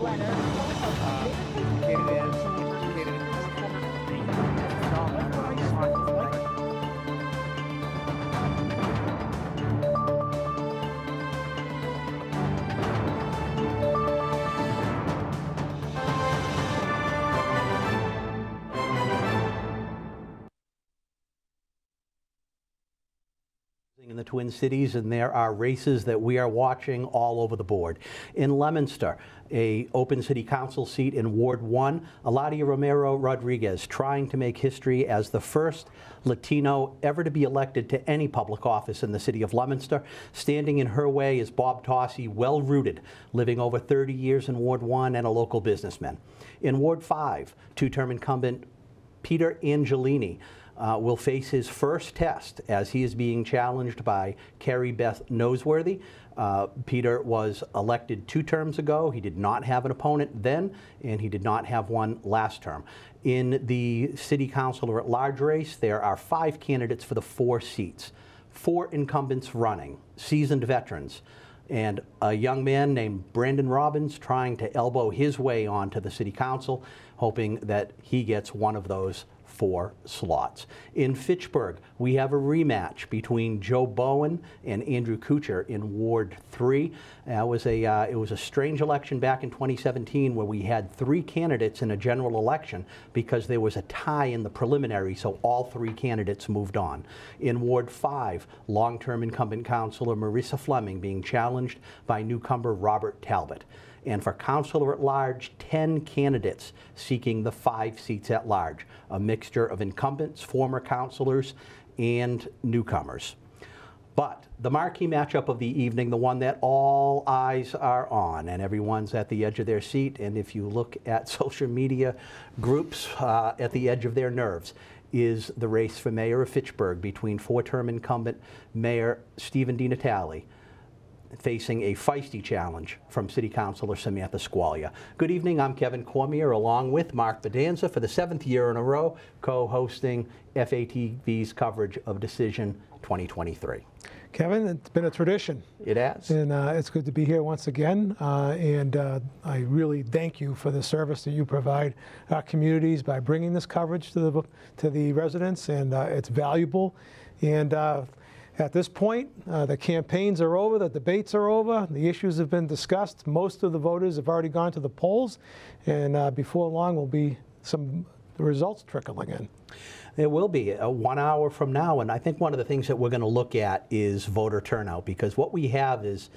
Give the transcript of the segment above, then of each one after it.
In the Twin Cities, and there are races that we are watching all over the board. In Leominster, a open city council seat in Ward 1, Eladia Romero Rodriguez trying to make history as the first Latino ever to be elected to any public office in the city of Leominster. Standing in her way is Bob Tossi, well-rooted, living over 30 years in Ward 1 and a local businessman. In Ward 5, two-term incumbent Peter Angelini will face his first test as he is being challenged by Carrie Beth Noseworthy. Peter was elected 2 terms ago. He did not have an opponent then, and he did not have one last term. In the city councilor at large race, there are 5 candidates for the 4 seats. 4 incumbents running, seasoned veterans, and a young man named Brandon Robbins trying to elbow his way onto the city council, hoping that he gets one of those 4 slots. In Fitchburg, we have a rematch between Joe Bowen and Andrew Kuchar in Ward 3. It was a strange election back in 2017 where we had 3 candidates in a general election because there was a tie in the preliminary, so all 3 candidates moved on. In Ward 5, long-term incumbent councilor Marissa Fleming being challenged by newcomer Robert Talbot. And for councilor at large, 10 candidates seeking the 5 seats at large, a mixture of incumbents, former councilors, and newcomers. But the marquee matchup of the evening, the one that all eyes are on, and everyone's at the edge of their seat, and if you look at social media groups at the edge of their nerves, is the race for mayor of Fitchburg between 4-term incumbent Mayor Stephen DiNatale facing a feisty challenge from City Councilor Samantha Squalia. Good evening, I'm Kevin Cormier, along with Mark Bedanza for the 7th year in a row, co-hosting FATV's coverage of Decision 2023. Kevin, it's been a tradition. It has. And it's good to be here once again. I really thank you for the service that you provide our communities by bringing this coverage to the residents, and it's valuable. And at this point, the campaigns are over, the debates are over, the issues have been discussed. Most of the voters have already gone to the polls, and before long will be some results trickling in. There will be 1 hour from now, and I think one of the things that we're going to look at is voter turnout, because what we have is,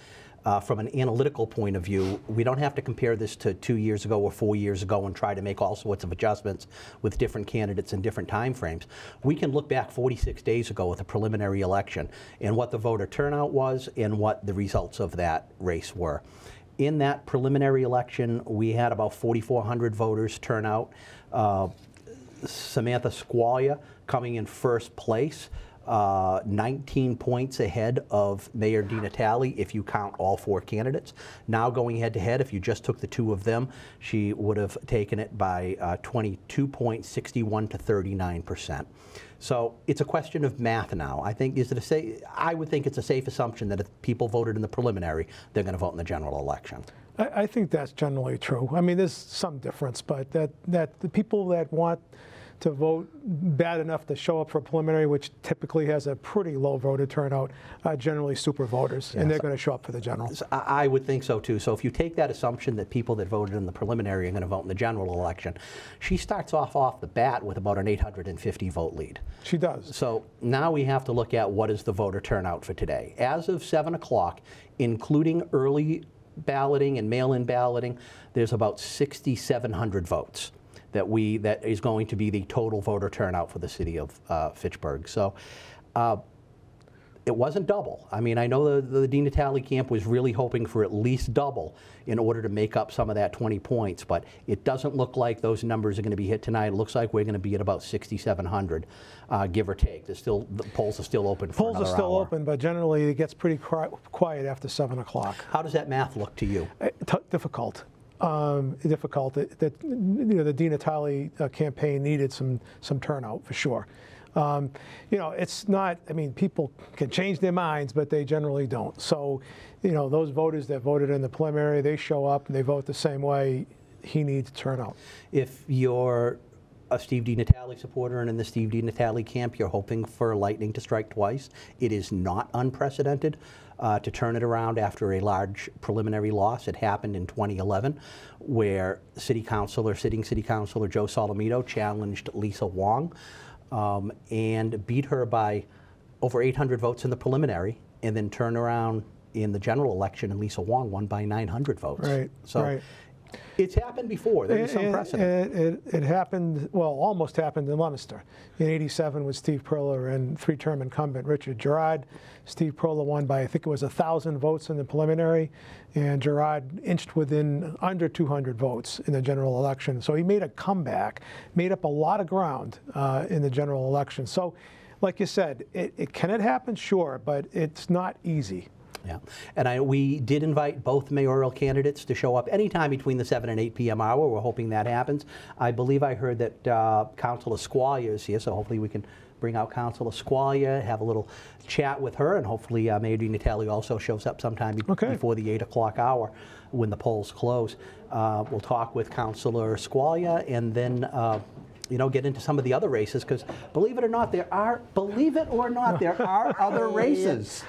from an analytical point of view, we don't have to compare this to 2 years ago or 4 years ago and try to make all sorts of adjustments with different candidates in different time frames. We can look back 46 days ago at the preliminary election and what the voter turnout was and what the results of that race were. In that preliminary election, we had about 4,400 voters turn out. Samantha Squalia coming in first place, 19 points ahead of Mayor DiNatale if you count all 4 candidates. Now going head-to-head, if you just took the 2 of them, she would have taken it by 22 points, 61 to 39%. So it's a question of math now. I think I would think it's a safe assumption that if people voted in the preliminary, they're going to vote in the general election. I think that's generally true. I mean, there's some difference, but that the people that want to vote bad enough to show up for a preliminary, which typically has a pretty low voter turnout, are generally super voters, and they're going to show up for the general. I would think so too. So if you take that assumption that people that voted in the preliminary are going to vote in the general election, she starts off the bat with about an 850 vote lead. She does. So now we have to look at what is the voter turnout for today. As of 7 o'clock, including early balloting and mail-in balloting, there's about 6,700 votes that is going to be the total voter turnout for the city of Fitchburg. So it wasn't double. I mean, I know the DiNatale camp was really hoping for at least double in order to make up some of that 20 points, but it doesn't look like those numbers are going to be hit tonight. It looks like we're going to be at about 6,700, give or take. The polls are still open for another hour. Polls are still open, but generally it gets pretty quiet after 7 o'clock. How does that math look to you? Difficult. Difficult. The DiNatale campaign needed some turnout for sure. You know, it's not, I mean, people can change their minds, but they generally don't. So, you know, those voters that voted in the preliminary, they show up and they vote the same way. He needs to turn out. If you're a Steve DiNatale supporter and in the Steve DiNatale camp, you're hoping for lightning to strike twice. It is not unprecedented to turn it around after a large preliminary loss. It happened in 2011 where sitting city councilor Joe Solomito challenged Lisa Wong and beat her by over 800 votes in the preliminary, and then turn around in the general election and Lisa Wong won by 900 votes. Right, So right. It's happened before. There's some precedent. It happened, well, almost happened in Leominster. In '87 with Steve Perla and three-term incumbent Richard Gerard. Steve Perla won by, I think it was 1,000 votes in the preliminary, and Gerard inched within under 200 votes in the general election. So he made a comeback, made up a lot of ground in the general election. So, like you said, can it happen? Sure, but it's not easy. Yeah, and we did invite both mayoral candidates to show up anytime between the 7 and 8 p.m. hour. We're hoping that happens. I believe I heard that Councilor Squalia is here, so hopefully we can bring out Councilor Squalia, have a little chat with her, and hopefully Mayor DiNatale also shows up sometime before the 8 o'clock hour when the polls close. We'll talk with Councilor Squalia and then you know, get into some of the other races, because believe it or not, there are other races.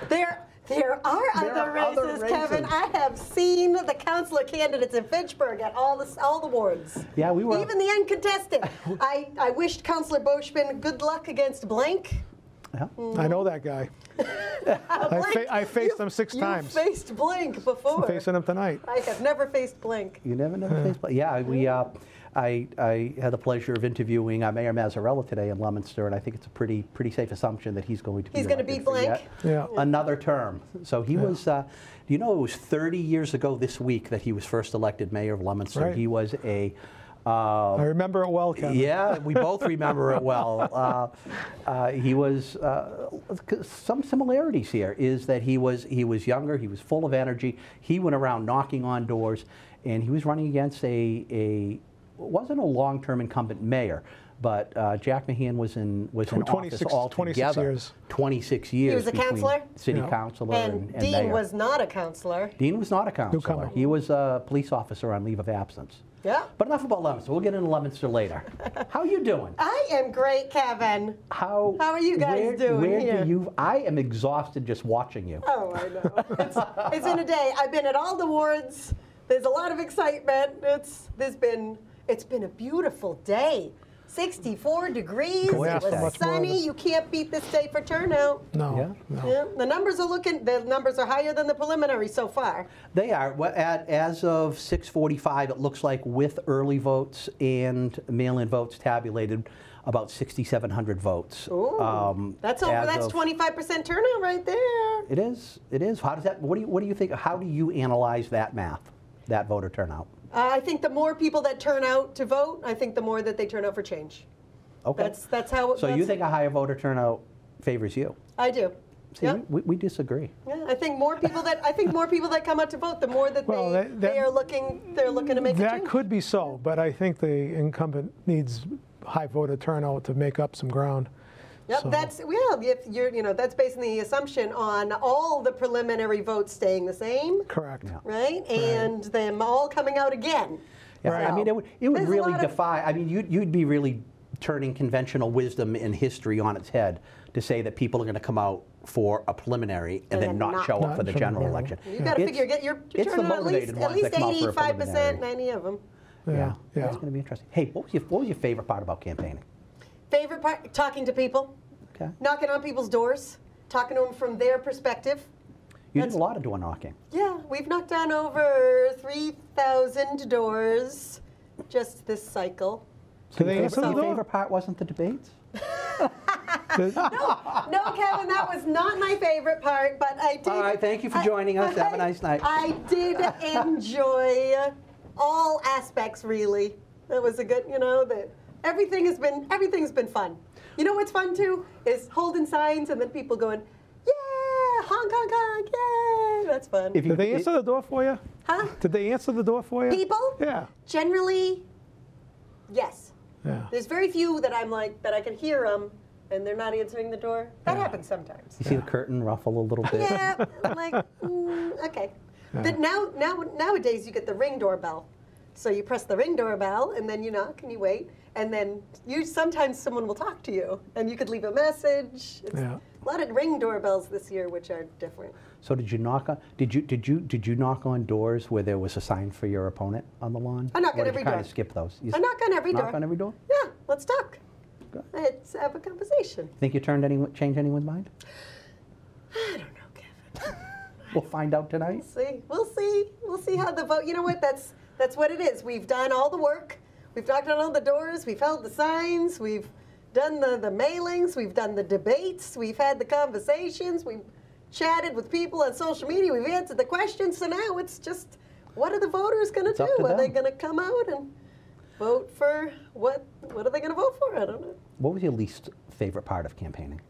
There are other races, Kevin. I have seen the councilor candidates in Fitchburg at all the wards. Yeah, we were. Even the uncontested. I wished Councilor Boschman good luck against Blank. Yeah. I know that guy. I faced him 6 times. You faced Blank before. I'm facing him tonight. I have never faced Blank. You never faced Blank. Yeah, I had the pleasure of interviewing Mayor Mazzarella today in Leominster, and I think it's a pretty safe assumption that he's going to be beat Blank. Another term. So he was. Do you know it was 30 years ago this week that he was first elected mayor of Leominster? Right. He was a. I remember it well, Kevin. Yeah, we both remember it well. He was some similarities here is that he was younger, he was full of energy. He went around knocking on doors, and he was running against wasn't a long-term incumbent mayor, but Jack Mahan was in office altogether. 26 years. 26 years. He was a councilor? City councilor and Dean mayor. was not a councilor. Dean was not a councilor. Newcomer. He was a police officer on leave of absence. Yeah. But enough about Leominster. We'll get into Leominster later. How are you doing? I am great, Kevin. How are you guys doing here? I am exhausted just watching you. Oh, I know. It's been a day. I've been at all the wards. There's a lot of excitement. It's been a beautiful day. 64 degrees. Gorgeous It day. was sunny. You can't beat this day for turnout. No. Yeah. The numbers are higher than the preliminary so far. They are. As of 6:45, it looks like with early votes and mail-in votes tabulated, about 6,700 votes. Ooh, that's 25% turnout right there. It is. It is. How does that? What do you think? How do you analyze that math, that voter turnout? I think the more people that turn out to vote, I think the more that they turn out for change. Okay. That's how. So you think a higher voter turnout favors you? I do. See, we disagree. Yeah, I think more people that come out to vote, the more that they're looking to make a change. That could be so, but I think the incumbent needs high voter turnout to make up some ground. Yep, So- that's basing the assumption on all the preliminary votes staying the same, Correct. Yeah. right? And them all coming out again. Yeah, Right. I mean, it would There's a really lot of- defy. I mean, you'd be really turning conventional wisdom in history on its head to say that people are going to come out for a preliminary and then not show up for the general election. You got to figure you're it's the turning out motivated at ones least that come out for a 85%, preliminary. 90 of them. Yeah, Yeah. that's going to be interesting. Hey, what was your favorite part about campaigning? Favorite part? Talking to people, Okay, knocking on people's doors, talking to them from their perspective. you did a lot of door knocking. Yeah, we've knocked on over 3,000 doors just this cycle. Do they answer the Your door? favorite part wasn't the debates? No, Kevin, that was not my favorite part, but I did. All right, thank you for joining us. Have a nice night. I did enjoy all aspects, really. That was a good, that everything's been fun. You know what's fun too is holding signs and then people going, yeah, honk, honk, honk, yeah. That's fun. Did they answer the door for you? Huh? Did they answer the door for you? People? Yeah. Generally, yes. Yeah. There's very few that I'm like that I can hear them, and they're not answering the door. That happens sometimes. You see the curtain ruffle a little bit? Yeah, I'm like, okay. But nowadays you get the Ring doorbell. So you press the Ring doorbell, and then you knock and you wait, and then sometimes someone will talk to you, and you could leave a message. It's a lot of Ring doorbells this year, which are different. So did you knock on? Did you knock on doors where there was a sign for your opponent on the lawn? I knock on Or did every you kind door. of skip those? I knock on every door. Knock on every door? Yeah, let's talk. Good. Let's have a conversation. Think you changed anyone's mind? I don't know, Kevin. We'll find out tonight. We'll see. We'll see how the vote. You know what? That's what it is. We've done all the work. We've knocked on all the doors. We've held the signs. We've done the mailings. We've done the debates. We've had the conversations. We've chatted with people on social media. We've answered the questions. So now it's just, what are the voters going to It's up do? to Are they them. going to come out and vote for what? What are they going to vote for? I don't know. What was your least favorite part of campaigning?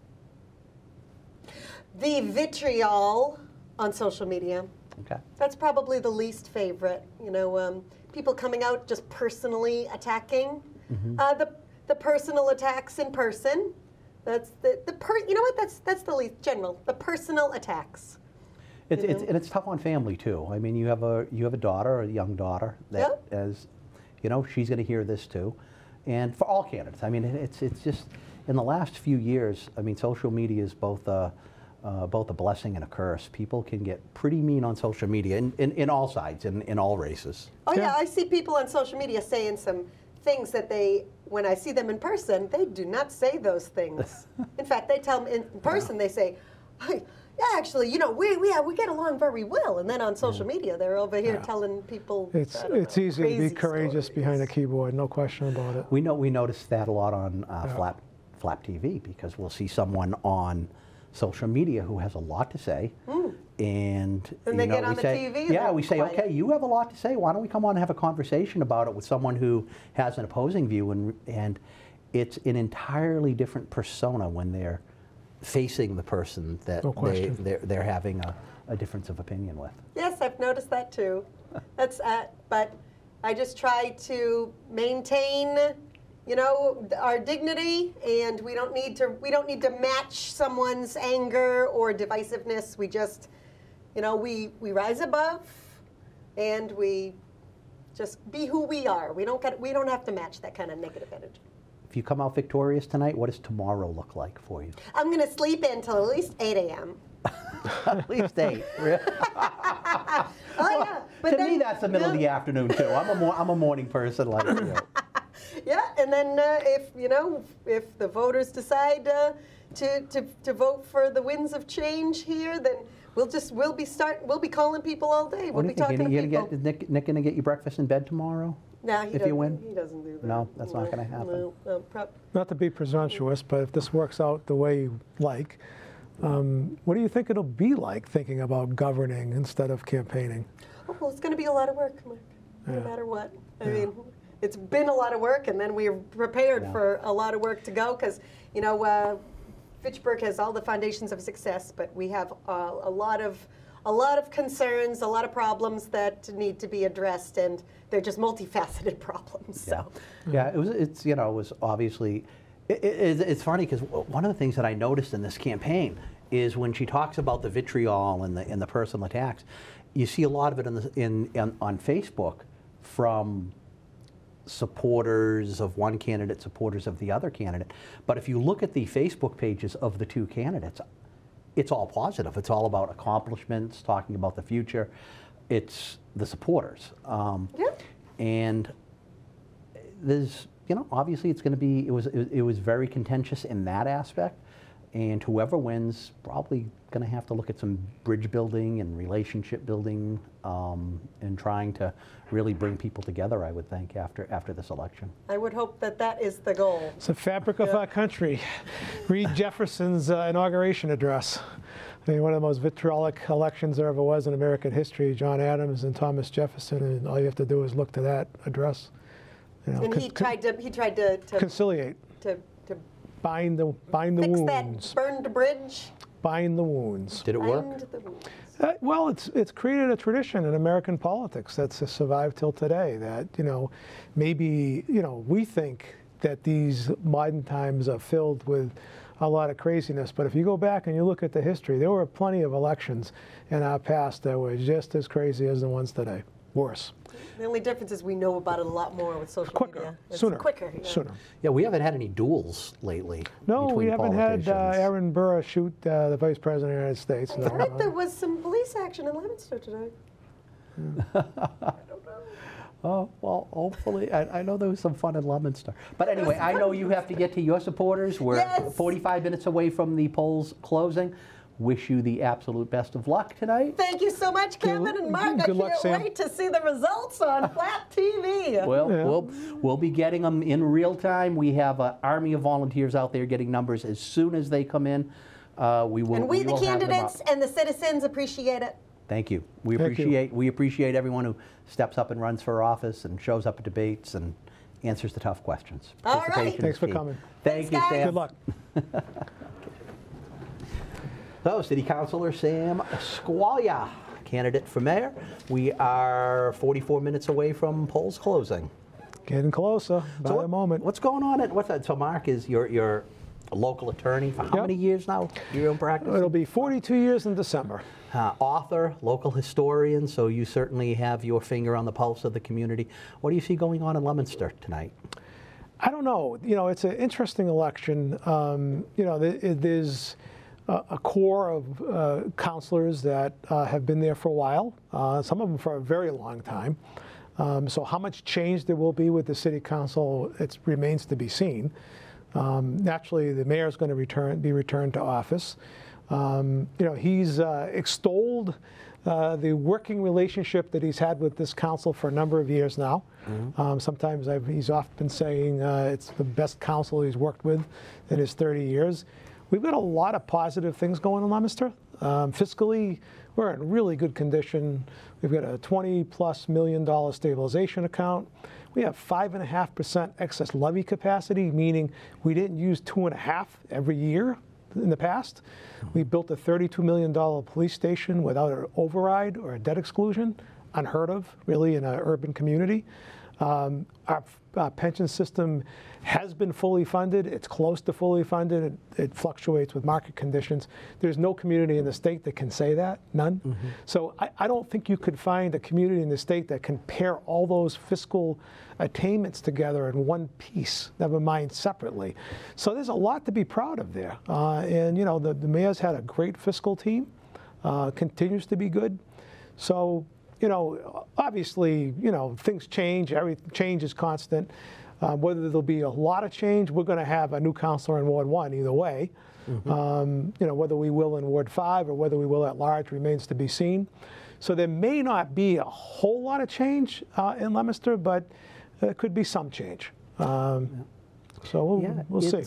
The vitriol on social media. Okay. That's probably the least favorite. You know, people coming out just personally attacking. The personal attacks in person. That's you know what? That's the least general. The personal attacks. And it's tough on family too. I mean, you have a daughter, a young daughter that, as you know, she's going to hear this too, and for all candidates. I mean, it's just in the last few years. I mean, social media is both a blessing and a curse. People can get pretty mean on social media in all sides, in all races. Oh yeah, I see people on social media saying some things that when I see them in person, they do not say those things. In fact, they tell me in person, they say, "Hey, yeah, actually, you know, we get along very well." And then on social media, they're over here telling people. It's easy to be crazy courageous stories. behind a keyboard, no question about it. We noticed that a lot on Flap TV, because we'll see someone on social media who has a lot to say, and they you know, get on we the say, TV, yeah, they're we say, quiet. okay, you have a lot to say. Why don't we come on and have a conversation about it with someone who has an opposing view, and it's an entirely different persona when they're facing the person that No question. they're having a difference of opinion with. Yes, I've noticed that too. That's but I just try to maintain, you know, our dignity, and we don't need to match someone's anger or divisiveness. We just, you know, we rise above, and we just be who we are. We don't have to match that kind of negative energy. If you come out victorious tonight, what does tomorrow look like for you? I'm going to sleep until at least 8 a.m. At least 8. Really? Oh yeah, but To then, me, that's the middle of the afternoon too. I'm a morning person like you. Yeah, and then if the voters decide to vote for the winds of change here, then we'll be calling people all day. We'll be talking to people. Is Nick going to get you breakfast in bed tomorrow? No, if you win? He doesn't do that. No, that's not going to happen. No, Not to be presumptuous, but if this works out the way you like, what do you think it'll be like thinking about governing instead of campaigning? well, it's going to be a lot of work, Mark, no matter what. I mean, it's been a lot of work, and then we're prepared for a lot of work to go, because, you know, Fitchburg has all the foundations of success, but we have a lot of concerns, a lot of problems that need to be addressed, and they're just multifaceted problems. So. Yeah, it was obviously, it's funny because one of the things that I noticed in this campaign is when she talks about the vitriol and the personal attacks, you see a lot of it on Facebook from supporters of one candidate, supporters of the other candidate. But if you look at the Facebook pages of the two candidates, it's all positive. It's all about accomplishments, talking about the future. It's the supporters. And there's, obviously it's going to be, it was very contentious in that aspect. And whoever wins probably going to have to look at some bridge building and relationship building and trying to really bring people together, I would think, after this election. I would hope that is the goal. It's the fabric of our country. Read Jefferson's inauguration address. I mean, one of the most vitriolic elections there ever was in American history, John Adams and Thomas Jefferson, and all you have to do is look to that address. And he tried to conciliate. To bind the fix wounds. that burned bridge. Bind the wounds. Did it work? Bind the wounds. Well, it's created a tradition in American politics that's survived till today. That maybe we think that these modern times are filled with a lot of craziness. But if you go back and you look at the history, there were plenty of elections in our past that were just as crazy as the ones today. Worse. The only difference is we know about it a lot more with social Quicker, media. It's sooner, quicker. Yeah. sooner. Yeah, we haven't had any duels lately. No, we between haven't had politicians. Aaron Burr shoot the Vice President of the United States. I heard there was some police action in Leominster today. Oh, well, hopefully. I know there was some fun in Leominster. But anyway, I know you have to get to your supporters. We're Yes. 45 minutes away from the polls closing. Wish you the absolute best of luck tonight. Thank you so much, Kevin and Mark. Good I luck, can't Sam. wait to see the results on Flat TV. Well, Yeah. we'll be getting them in real time. We have an army of volunteers out there getting numbers as soon as they come in. We will. And we, the will have them candidates up. and the citizens, appreciate it. Thank you. We Thank you. appreciate everyone who steps up and runs for office and shows up at debates and answers the tough questions. All right. Participation Thanks is for key. coming. Thank Thanks, you, guys. Sam. Good luck. So, City Councilor Sam Squalia, candidate for mayor. We are 44 minutes away from polls closing. Getting closer by the moment. What's going on at what's that? So, Mark is your a local attorney for how Yep. many years now? Your own practice. It'll be 42 years in December. Author, local historian, so you certainly have your finger on the pulse of the community. What do you see going on in Leominster tonight? I don't know. You know, it's an interesting election. You know, there's a core of councilors that have been there for a while, some of them for a very long time. So how much change there will be with the city council, it remains to be seen. Naturally, the mayor is going to be returned to office. You know, he's extolled the working relationship that he's had with this council for a number of years now. Sometimes he's often saying it's the best council he's worked with in his 30 years. We've got a lot of positive things going in Leominster. Fiscally, we're in really good condition. We've got a $20+ million stabilization account. We have 5.5% excess levy capacity, meaning we didn't use 2.5 every year in the past. We built a $32 million police station without an override or a debt exclusion, unheard of, really, in an urban community. Our pension system has been fully funded. It's close to fully funded. It fluctuates with market conditions. There's no community in the state that can say that, none. So I don't think you could find a community in the state that can pair all those fiscal attainments together in one piece, never mind separately. So there's a lot to be proud of there. And you know, the mayor's had a great fiscal team, continues to be good. So, you know, obviously, you know, things change. Change is constant. Whether there'll be a lot of change, we're going to have a new councilor in Ward 1 either way. You know, whether we will in Ward 5 or whether we will at large remains to be seen. So there may not be a whole lot of change in Leominster, but there could be some change. So we'll see.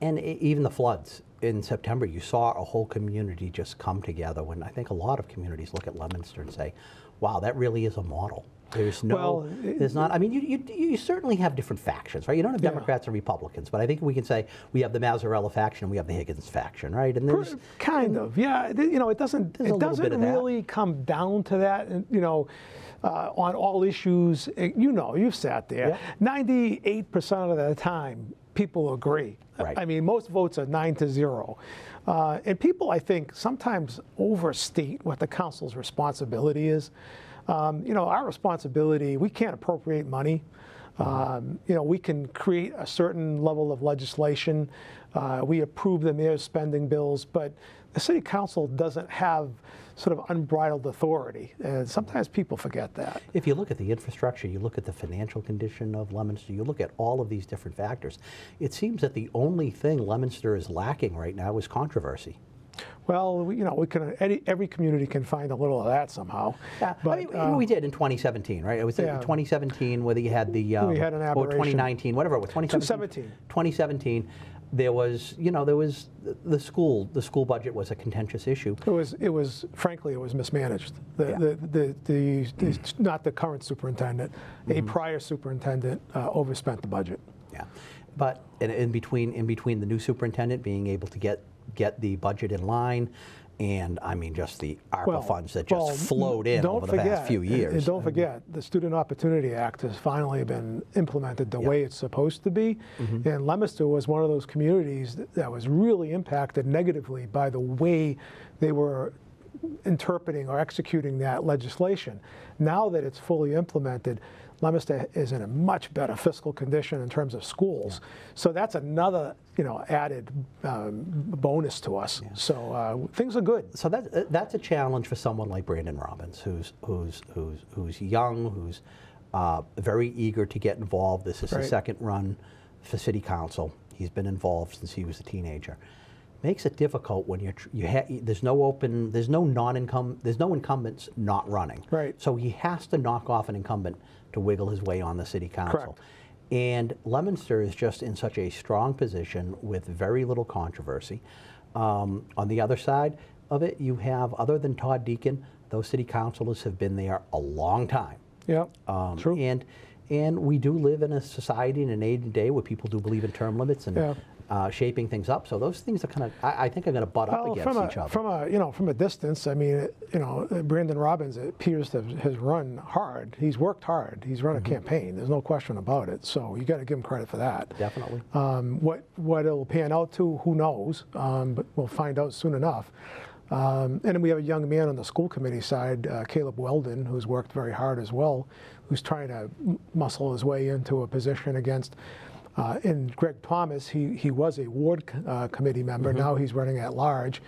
And even the floods in September, you saw a whole community just come together when I think a lot of communities look at Leominster and say, wow, that really is a model. There's no, there's not, I mean, you certainly have different factions, right? You don't have Democrats and Republicans, but I think we can say we have the Mazzarella faction and we have the Higgins faction, right? And there's kind of, yeah. You know, it doesn't really come down to that, you know, on all issues. You know, you've sat there. 98% of the time, people agree. Right. I mean, most votes are 9-0. And people, I think, sometimes overstate what the council's responsibility is. You know, our responsibility, we can't appropriate money. You know, we can create a certain level of legislation. We approve the mayor's spending bills, but the city council doesn't have sort of unbridled authority. And sometimes people forget that. If you look at the infrastructure, you look at the financial condition of Leominster, you look at all of these different factors, it seems that the only thing Leominster is lacking right now is controversy. Well, you know, we can. Every community can find a little of that somehow. Yeah, but, I mean, we did in 2017, right? It was in 2017 whether you had the we had an or aberration. 2019, whatever it was, 2017. 2017, there was, you know, there was the school budget was a contentious issue. It was frankly, it was mismanaged. Not the current superintendent, a prior superintendent overspent the budget. Yeah, but in between the new superintendent being able to get the budget in line and I mean just the ARPA Well, funds that just well, flowed in don't over the past few forget, years. And don't forget, the Student Opportunity Act has finally been implemented the way it's supposed to be. And Leominster was one of those communities that was really impacted negatively by the way they were interpreting or executing that legislation. Now that it's fully implemented, Leominster is in a much better fiscal condition in terms of schools. So that's another, added bonus to us. So things are good. So that's a challenge for someone like Brandon Robbins, who's young, who's very eager to get involved. This is his second run for city council. He's been involved since he was a teenager. Makes it difficult when there's no incumbents not running. Right. So he has to knock off an incumbent to wiggle his way on the city council. Correct. And Leominster is just in such a strong position with very little controversy. On the other side of it, you have, other than Todd Deacon, those city councilors have been there a long time. Yeah, true. And we do live in a society in an age and day where people do believe in term limits and shaping things up. So those things are kind of, I think, are going to butt up against each other. From a distance, I mean, Brandon Robbins, it appears to has run hard. He's worked hard. He's run a campaign. There's no question about it. So you got to give him credit for that. Definitely. What it'll pan out to, who knows? But we'll find out soon enough. And then we have a young man on the school committee side, Caleb Weldon, who's worked very hard as well, who's trying to muscle his way into a position against. And Greg Thomas, he was a ward committee member. Now he's running at large.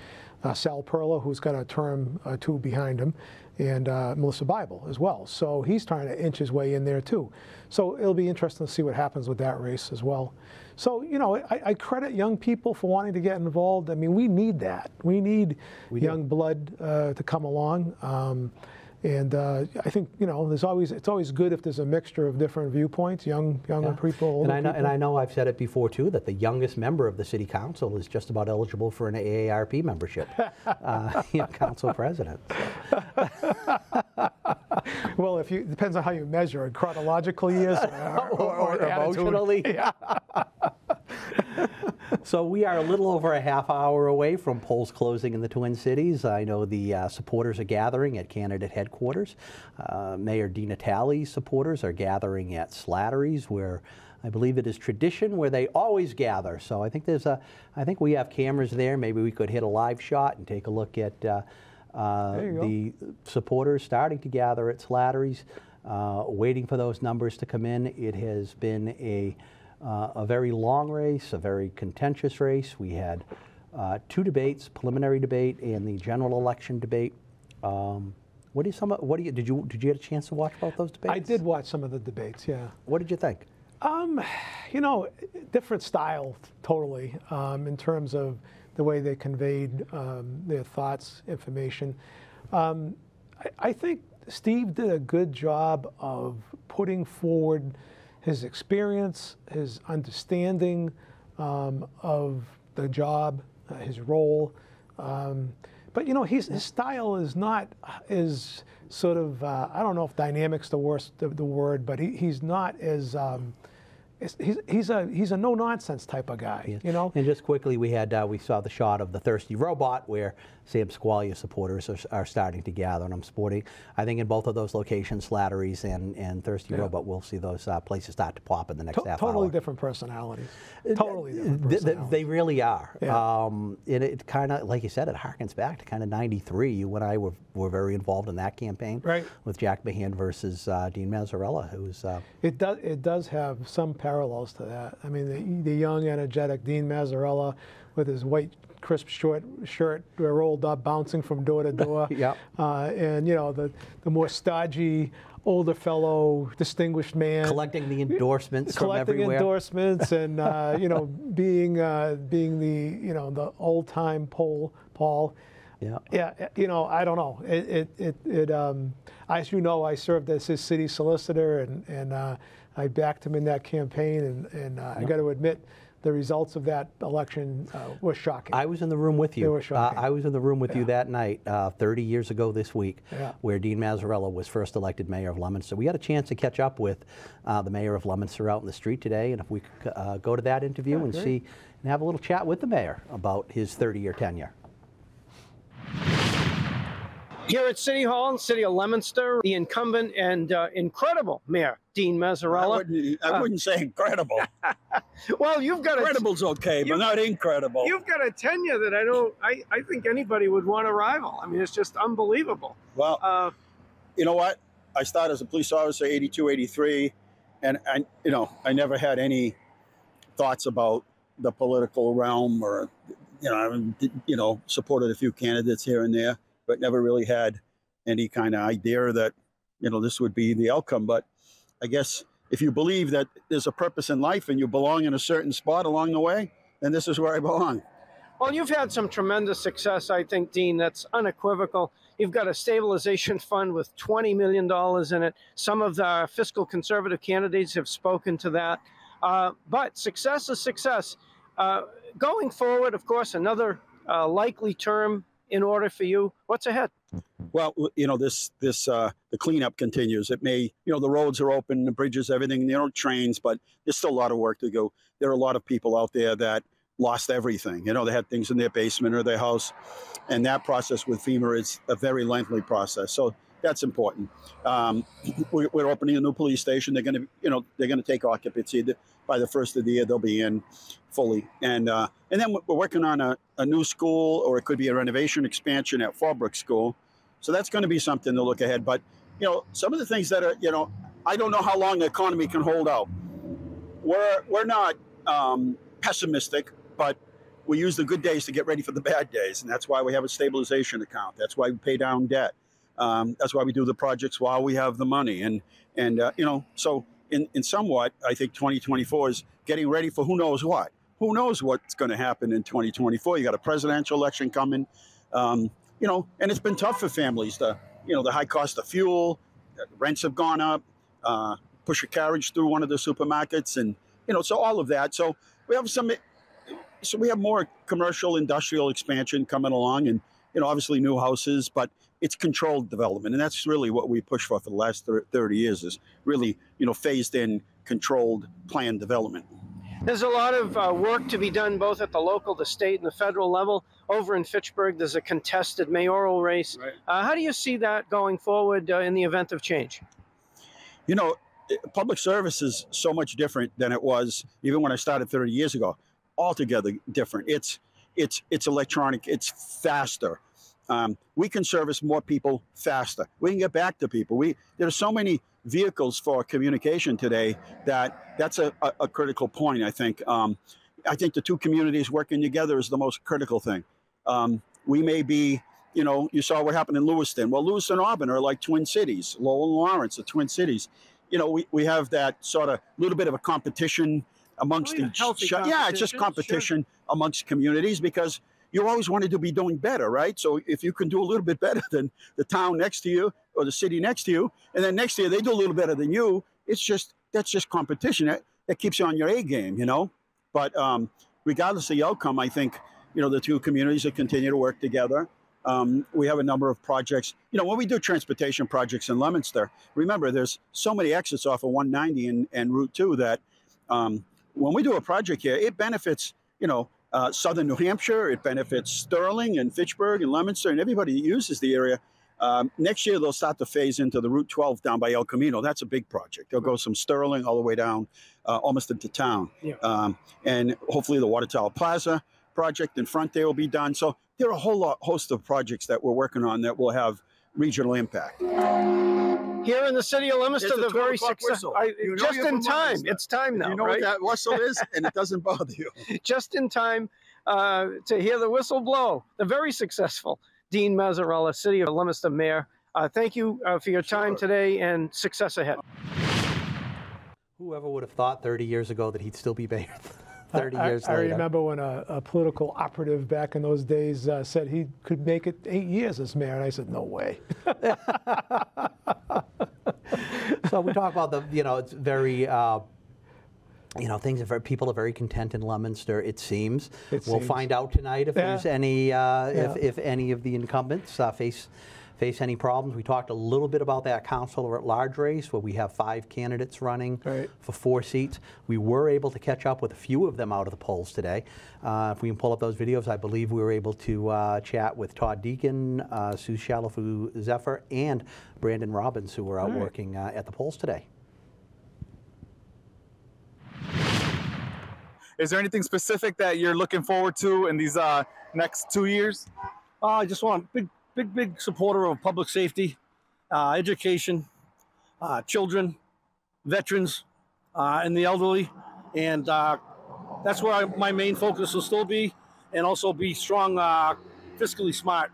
Sal Perla, who's got a term or two behind him, and Melissa Bible as well. So he's trying to inch his way in there too. So it'll be interesting to see what happens with that race as well. So, I credit young people for wanting to get involved. I mean, we need that. We need young blood to come along. And I think it's always good if there's a mixture of different viewpoints, younger people, older people. And I know I've said it before too, that the youngest member of the city council is just about eligible for an AARP membership, council president. Well, it depends on how you measure it, chronological years or emotionally. Yeah. So we are a little over a half hour away from polls closing in the Twin Cities. I know the supporters are gathering at candidate headquarters. Mayor DiNatale's supporters are gathering at Slattery's, where I believe it is tradition where they always gather. So I think I think we have cameras there. Maybe we could hit a live shot and take a look at the supporters starting to gather at Slattery's, waiting for those numbers to come in. It has been a very long race, a very contentious race. We had two debates, preliminary debate and the general election debate. Did you get a chance to watch both those debates? I did watch some of the debates, yeah. What did you think? Different style, totally, in terms of the way they conveyed their thoughts, information. I think Steve did a good job of putting forward his experience, his understanding of the job, his role. But his style is not as sort of, I don't know if dynamic's the word, but he's not as, he's a no-nonsense type of guy, And just quickly, we saw the shot of the Thirsty Robot where Sam Squalia supporters are starting to gather, and I'm sporting. I think in both of those locations, Slattery's and Thirsty Robot, we'll see those places start to pop in the next half hour. Totally different personalities. Totally different personalities. They really are. Yeah. And it kind of, like you said, it harkens back to kind of '93. You and I were very involved in that campaign, right, with Jack Mahan versus Dean Mazzarella, who's. It does have some parallels to that. I mean, the young, energetic Dean Mazzarella with his white, crisp, short shirt rolled up, bouncing from door to door. Yep. And the more stodgy, older fellow, distinguished man, collecting the endorsements from everywhere. Collecting endorsements, and being the old time Paul. Yeah. Yeah. I don't know. As you know, I served as his city solicitor, and I backed him in that campaign, and I got to admit, the results of that election were shocking. I was in the room with you. They were shocking. I was in the room with you that night, 30 years ago this week, where Dean Mazzarella was first elected mayor of Leominster. We had a chance to catch up with the mayor of Leominster out in the street today, and if we could go to that interview and have a little chat with the mayor about his 30-year tenure. Here at City Hall in the city of Leominster, the incumbent and incredible Mayor Dean Mazzarella. I wouldn't say incredible. Well, you've got Incredible's okay, but not incredible. You've got a tenure that I think anybody would want to rival. I mean, it's just unbelievable. Well, you know what? I started as a police officer, 82, 83, and I never had any thoughts about the political realm, or supported a few candidates here and there, but never really had any kind of idea that, this would be the outcome. But I guess if you believe that there's a purpose in life and you belong in a certain spot along the way, then this is where I belong. Well, you've had some tremendous success, I think, Dean, that's unequivocal. You've got a stabilization fund with $20 million in it. Some of the fiscal conservative candidates have spoken to that. But success is success. Going forward, of course, another likely term in order for you. What's ahead? Well, the cleanup continues. It may, the roads are open, the bridges, everything, trains, but there's still a lot of work to go. There are a lot of people out there that lost everything. They had things in their basement or their house. And that process with FEMA is a very lengthy process. So that's important. We're opening a new police station. They're going to take occupancy. By the first of the year, they'll be in fully. And then we're working on a new school, or it could be a renovation expansion at Fallbrook School. So that's going to be something to look ahead. But, some of the things that are, I don't know how long the economy can hold out. We're not pessimistic, but we use the good days to get ready for the bad days. And that's why we have a stabilization account. That's why we pay down debt. That's why we do the projects while we have the money. And so in somewhat, I think 2024 is getting ready for who knows what. Who knows what's going to happen in 2024? You got a presidential election coming, and it's been tough for families. The high cost of fuel, rents have gone up, push a carriage through one of the supermarkets, and, so all of that. So we have more commercial industrial expansion coming along, and, obviously new houses, but it's controlled development. And that's really what we push for the last 30 years is really, phased in, controlled, planned development. There's a lot of work to be done both at the local, the state, and the federal level. Over in Fitchburg, there's a contested mayoral race. Right. How do you see that going forward in the event of change? Public service is so much different than it was even when I started 30 years ago. Altogether different. It's electronic. It's faster. We can service more people faster. We can get back to people. There are so many vehicles for communication today that's a critical point, I think. I think the two communities working together is the most critical thing. We may be, you saw what happened in Lewiston. Well, Lewiston and Auburn are like twin cities. Lowell and Lawrence are twin cities. We have that sort of little bit of a competition amongst each other. Yeah, it's just competition amongst communities because you always wanted to be doing better, right? So if you can do a little bit better than the town next to you or the city next to you, and then next year they do a little better than you, that's just competition. That keeps you on your A game, But regardless of the outcome, I think, the two communities will continue to work together. We have a number of projects. When we do transportation projects in Leominster, remember there's so many exits off of 190 and Route 2 that when we do a project here, it benefits, southern New Hampshire, it benefits Sterling and Fitchburg and Leominster and everybody that uses the area. Next year, they'll start to phase into the Route 12 down by El Camino. That's a big project. They'll go from Sterling all the way down almost into town. Yeah. And hopefully the Water Tower Plaza project in front there will be done. So there are a whole host of projects that we're working on that will have regional impact. Here in the city of Leominster, the very successful. Just in time. It's time now. You know right? what that whistle is, and it doesn't bother you. Just in time to hear the whistle blow. The very successful Dean Mazzarella, City of Leominster Mayor. Thank you for your time today, and success ahead. Whoever would have thought 30 years ago that he'd still be mayor 30 years later. I remember when a political operative back in those days said he could make it 8 years as mayor, and I said, no way. So we talk about it's very, people are very content in Leominster, it seems. We'll find out tonight if there's any, if any of the incumbents face any problems. We talked a little bit about that councilor at large race where we have 5 candidates running for 4 seats. We were able to catch up with a few of them out of the polls today. If we can pull up those videos, I believe we were able to chat with Todd Deacon, Sue Shalafu Zephyr, and Brandon Robbins, who were out working at the polls today. Is there anything specific that you're looking forward to in these next 2 years? I just want big supporter of public safety, education, children, veterans, and the elderly. And that's where my main focus will still be, and also be strong, fiscally smart,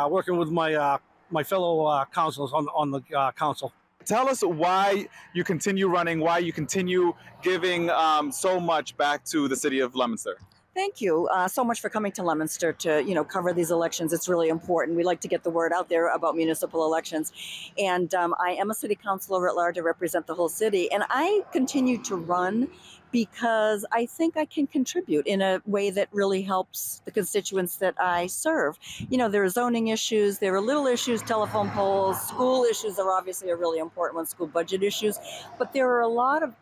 working with my fellow councilors on the council. Tell us why you continue running, why you continue giving so much back to the city of Leominster. Thank you so much for coming to Leominster to cover these elections. It's really important. We like to get the word out there about municipal elections. And I am a city councilor at large. I represent the whole city. And I continue to run because I think I can contribute in a way that really helps the constituents that I serve. There are zoning issues, there are little issues, telephone poles, school issues are obviously a really important one, school budget issues. But there are a lot of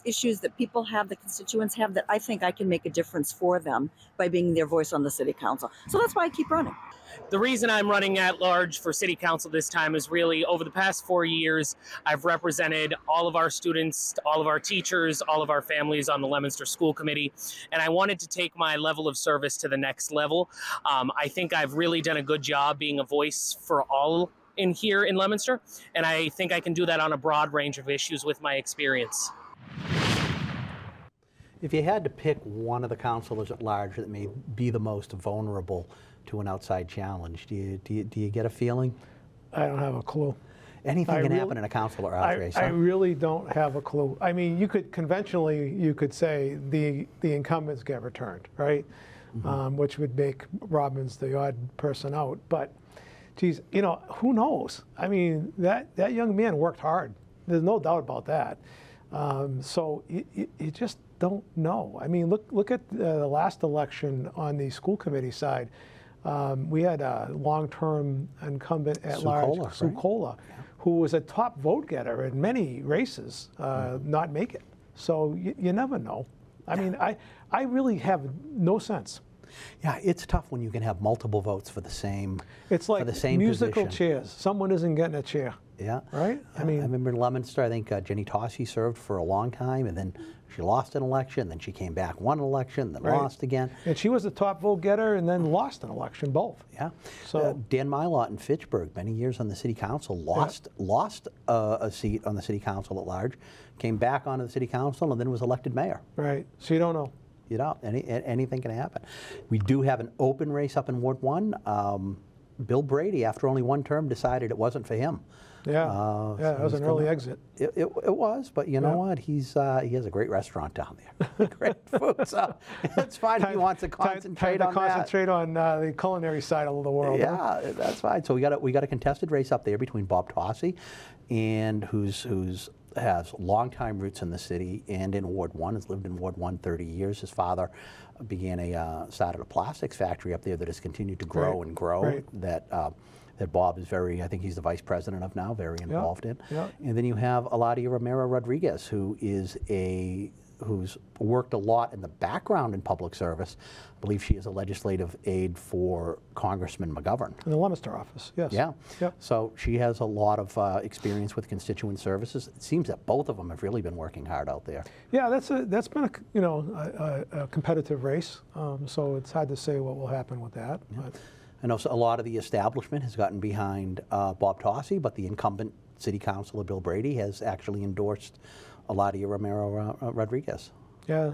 issues that people have, the constituents have, that I think I can make a difference for them by being their voice on the city council. So that's why I keep running. The reason I'm running at large for city council this time is really over the past 4 years, I've represented all of our students, all of our teachers, all of our families on the Leominster School Committee, and I wanted to take my level of service to the next level. I think I've really done a good job being a voice for all here in Leominster, and I think I can do that on a broad range of issues with my experience. If you had to pick one of the councilors at large that may be the most vulnerable to an outside challenge, do you get a feeling? I don't have a clue. Anything can happen in a councilor race. I really don't have a clue. I mean, you could say the incumbents get returned, right? Which would make Robbins the odd person out. But, geez, who knows? I mean, that young man worked hard. There's no doubt about that. So you just don't know. I mean, look at the last election on the school committee side. We had a long-term incumbent at large, Sue Cola, who was a top vote getter in many races, not make it. So you never know. I mean, I really have no sense. Yeah, it's tough when you can have multiple votes for the same. It's like musical chairs. Someone isn't getting a chair. Yeah. Right? I mean, I remember in Leominster, I think Jenny Tossi served for a long time, and then she lost an election, then she came back, won an election, then lost again. And she was a top vote getter and then lost an election, both. Yeah. So Dan Mylott in Fitchburg, many years on the city council, lost a seat on the city council at large, came back onto the city council, and then was elected mayor. Right. So you don't know. You know, anything can happen. We do have an open race up in Ward 1. Bill Brady, after only one term, decided it wasn't for him. Yeah, it was an early exit. It was, but you know what? He has a great restaurant down there. Great food, so it's fine if he wants to concentrate on that. Concentrate on the culinary side of the world. Yeah, huh? that's fine. So we got a contested race up there between Bob Tossi, and who's has long-time roots in the city and in Ward 1, has lived in Ward 1 30 years. His father started a plastics factory up there that has continued to grow and grow. Right. That Bob is I think he's the vice president of now, very involved in. Yeah. And then you have Eladia Romero Rodriguez, who's worked a lot in the background in public service. I believe she is a legislative aide for Congressman McGovern. In the Leominster office, yes. Yeah. Yep. So she has a lot of experience with constituent services. It seems that both of them have really been working hard out there. Yeah, that's been a competitive race. So it's hard to say what will happen with that. Yeah. But. I know a lot of the establishment has gotten behind Bob Tossi, but the incumbent city councilor Bill Brady has actually endorsed Eladia Romero Rodriguez. Yeah,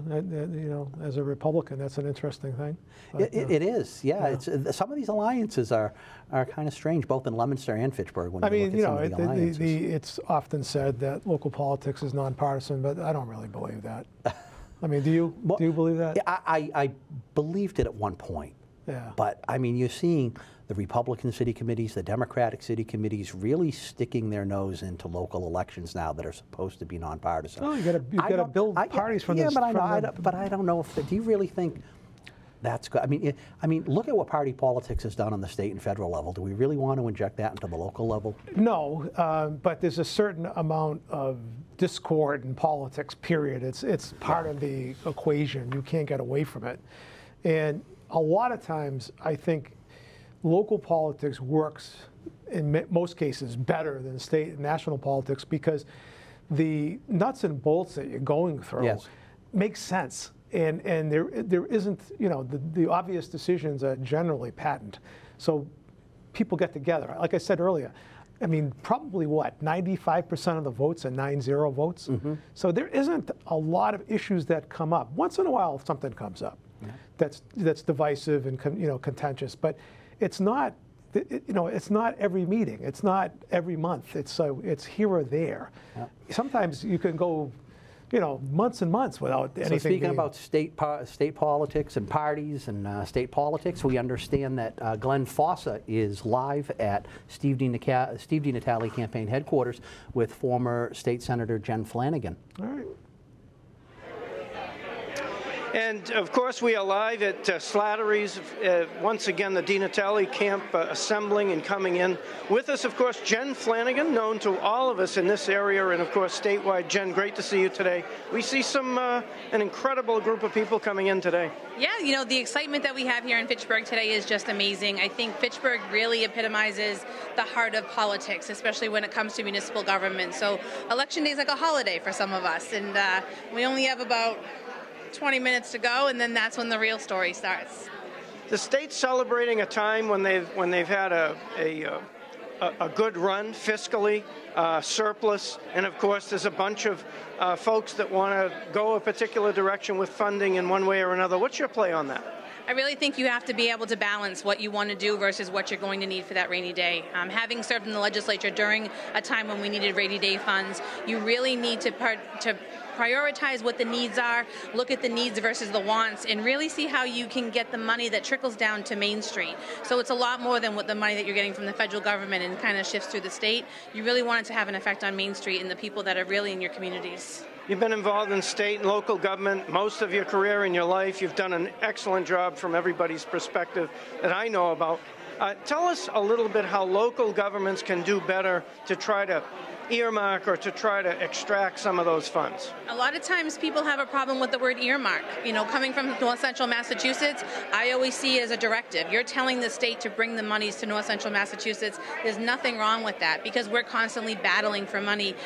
as a Republican, that's an interesting thing. But, it is, yeah. It's some of these alliances are kind of strange, both in Leominster and Fitchburg. When you look at some of the alliances. It's often said that local politics is nonpartisan, but I don't really believe that. I mean, do you believe that? I believed it at one point. Yeah. But I mean, you're seeing the Republican city committees, the Democratic city committees really sticking their nose into local elections now that are supposed to be nonpartisan. Oh, you've got to build parties from this. Yeah, but I don't know if do you really think That's good. I mean, look at what party politics has done on the state and federal level. Do we really want to inject that into the local level? No, but there's a certain amount of discord in politics, period. It's part of the equation. You can't get away from it. And a lot of times, I think local politics works in most cases better than state and national politics because the nuts and bolts that you're going through make sense. And there isn't, you know, the obvious decisions are generally patent. So people get together. Like I said earlier, I mean, probably what, 95% of the votes are 9-0 votes? So there isn't a lot of issues that come up. Once in a while, something comes up that's divisive and contentious, but it's not, it's not every meeting. It's not every month. It's here or there. Sometimes you can go, months and months without anything. So speaking about state politics and parties and state politics, we understand that Glenn Fossa is live at Steve D. Natale campaign headquarters with former State Senator Jen Flanagan. All right. And of course, we are live at Slattery's. Once again, the Di Natale camp assembling and coming in. With us, of course, Jen Flanagan, known to all of us in this area and, of course, statewide. Jen, great to see you today. We see an incredible group of people coming in today. Yeah, the excitement that we have here in Fitchburg today is just amazing. I think Fitchburg really epitomizes the heart of politics, especially when it comes to municipal government. So Election Day is like a holiday for some of us, and we only have about 20 minutes to go, and then that's when the real story starts. The state's celebrating a time when they've had a good run fiscally, surplus, and of course there's a bunch of folks that want to go a particular direction with funding in one way or another. What's your play on that? I really think you have to be able to balance what you want to do versus what you're going to need for that rainy day. Having served in the legislature during a time when we needed rainy day funds, you really need to prioritize what the needs are, look at the needs versus the wants, and really see how you can get the money that trickles down to Main Street. So it's a lot more than what the money that you're getting from the federal government and kind of shifts through the state. You really want it to have an effect on Main Street and the people that are really in your communities. You've been involved in state and local government most of your career in your life. You've done an excellent job from everybody's perspective that I know about. Tell us a little bit how local governments can do better to try to earmark or to try to extract some of those funds. A lot of times people have a problem with the word earmark. Coming from North Central Massachusetts, I always see it as a directive. You're telling the state to bring the monies to North Central Massachusetts. There's nothing wrong with that because we're constantly battling for money.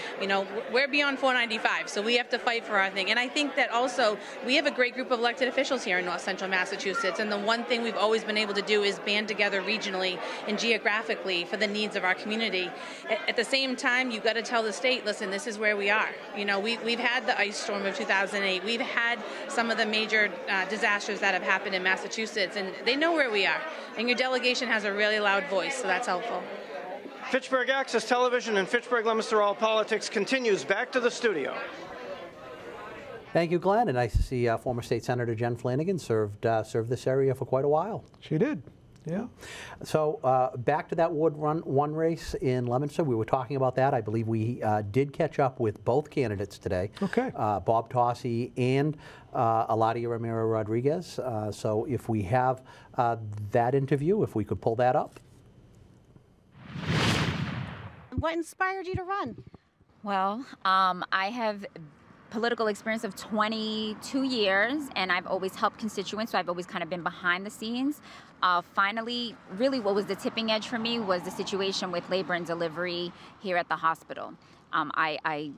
We're beyond 495, so we have to fight for our thing. And I think that also we have a great group of elected officials here in North Central Massachusetts, and the one thing we've always been able to do is band together regionally and geographically for the needs of our community. At the same time, you've got to tell the state, listen, this is where we are. We've had the ice storm of 2008. We've had some of the major disasters that have happened in Massachusetts, and they know where we are. And your delegation has a really loud voice, so that's helpful. Fitchburg Access Television and Fitchburg Leominster All Politics continues. Back to the studio. Thank you, Glenn. And nice to see former State Senator Jen Flanagan served this area for quite a while. She did. Yeah. So back to that Ward 1 race in Leominster. We were talking about that. I believe we did catch up with both candidates today. Okay. Bob Tossi and Eladia Romero Rodriguez. So if we have that interview, if we could pull that up. What inspired you to run? Well, I have political experience of 22 years, and I've always helped constituents, so I've always kind of been behind the scenes. Finally, really what was the tipping edge for me was the situation with labor and delivery here at the hospital. I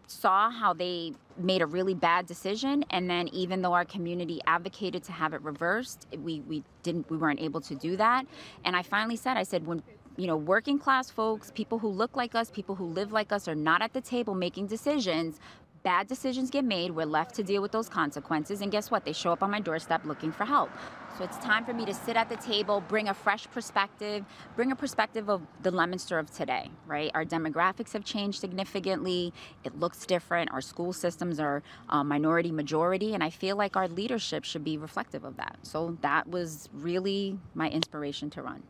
saw how they made a really bad decision, and then even though our community advocated to have it reversed, we weren't able to do that. And I finally said, when working class folks, people who look like us, people who live like us are not at the table making decisions, bad decisions get made, we're left to deal with those consequences, and guess what? They show up on my doorstep looking for help. So it's time for me to sit at the table, bring a fresh perspective, bring a perspective of the Leominster of today, right? Our demographics have changed significantly. It looks different. Our school systems are minority majority, and I feel like our leadership should be reflective of that. So that was really my inspiration to run.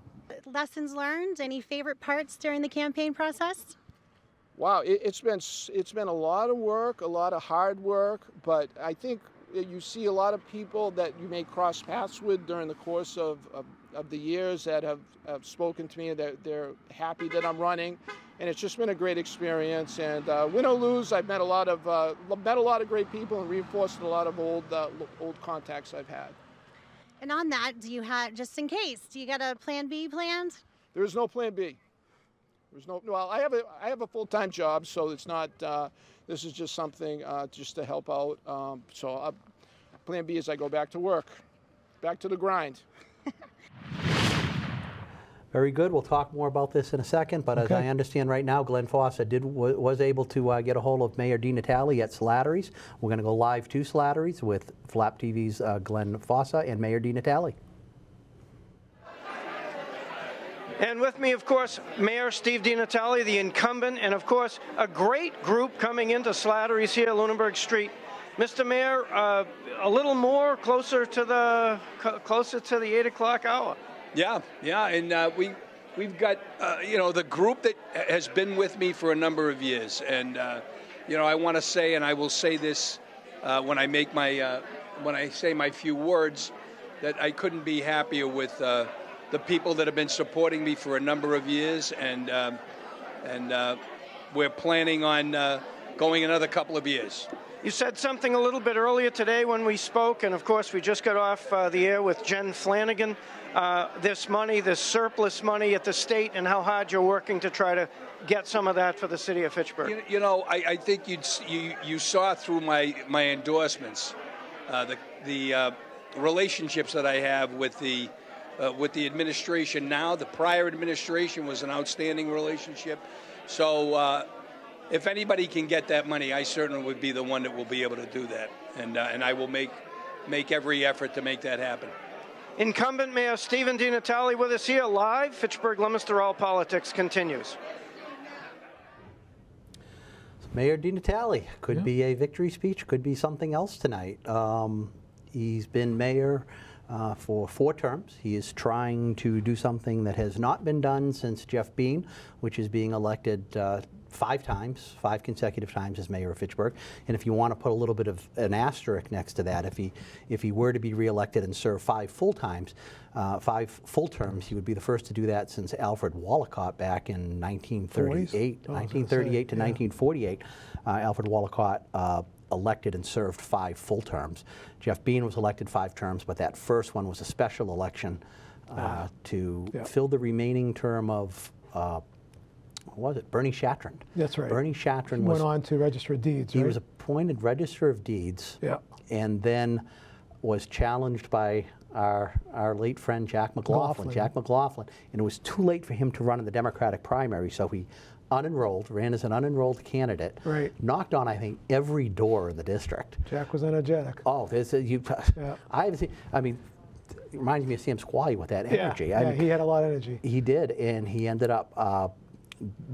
Lessons learned? Any favorite parts during the campaign process? Wow, it's been a lot of work, a lot of hard work, but I think you see a lot of people that you may cross paths with during the course of the years that have spoken to me, that they're happy that I'm running, and it's just been a great experience. And win or lose, I've met a lot of great people and reinforced a lot of old contacts I've had. And on that, do you have, just in case, do you got a plan B planned? There is no plan B. There's no. Well, I have a full-time job, so it's not. This is just something just to help out. Plan B is I go back to work, back to the grind. Very good. We'll talk more about this in a second, but as I understand right now, Glenn Fossa was able to get a hold of Mayor DiNatale at Slattery's. We're going to go live to Slattery's with Flap TV's Glenn Fossa and Mayor DiNatale. And with me, of course, Mayor Steve DiNatale, the incumbent, and of course, a great group coming into Slattery's here, Lunenburg Street. Mr. Mayor, a little more closer to the 8 o'clock hour. Yeah, and we've got the group that has been with me for a number of years, and I want to say, and I will say this when I make when I say my few words, that I couldn't be happier with the people that have been supporting me for a number of years, and we're planning on going another couple of years. You said something a little bit earlier today when we spoke, and of course we just got off the air with Jen Flanagan. This money, this surplus money at the state, and how hard you're working to try to get some of that for the city of Fitchburg. I think you saw through my endorsements the relationships that I have with the administration now. The prior administration was an outstanding relationship. So if anybody can get that money, I certainly would be the one that will be able to do that. And I will make every effort to make that happen. Incumbent Mayor Stephen DiNatale with us here live. Fitchburg, Leominster, All Politics continues. Mayor DiNatale could be a victory speech, could be something else tonight. He's been mayor for 4 terms. He is trying to do something that has not been done since Jeff Bean, which is being elected 5 consecutive times as mayor of Fitchburg. And if you want to put a little bit of an asterisk next to that, if he were to be reelected and serve 5 full terms, he would be the first to do that since Alfred Wallacott back in 1938 to 1948. Alfred Wallacott elected and served 5 full terms. Jeff Bean was elected 5 terms, but that first one was a special election to fill the remaining term of what was it? Bernie Shattrand. That's right. Bernie Shattrand went on to Register of Deeds. He was appointed Register of Deeds, and then was challenged by our late friend Jack McLaughlin. And it was too late for him to run in the Democratic primary, so he ran as an unenrolled candidate. Right. Knocked on, I think, every door in the district. Jack was energetic. Oh, I haven't seen. I mean, it reminds me of Sam Squally with that energy. Yeah, he had a lot of energy. He did, and he ended up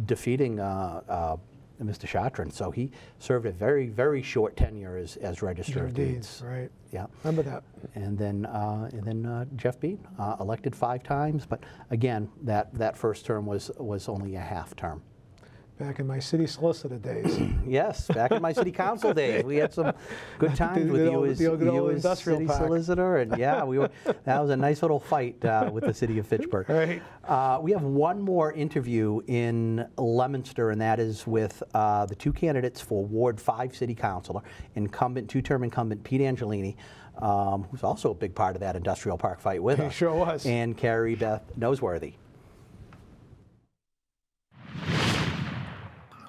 defeating Mr. Shattrand. So he served a very, very short tenure as Register of Deeds. Right. Yeah. Remember that. And then Jeff Bean, elected 5 times, but again, that first term was only a half term. Back in my city solicitor days. Yes, back in my city council days, we had some good times with you as city solicitor, and that was a nice little fight with the city of Fitchburg. Right. We have one more interview in Leominster, and that is with the 2 candidates for Ward 5 City Councilor, 2-term incumbent Pete Angelini, who's also a big part of that industrial park fight with us. He sure was. And Carrie Beth Noseworthy.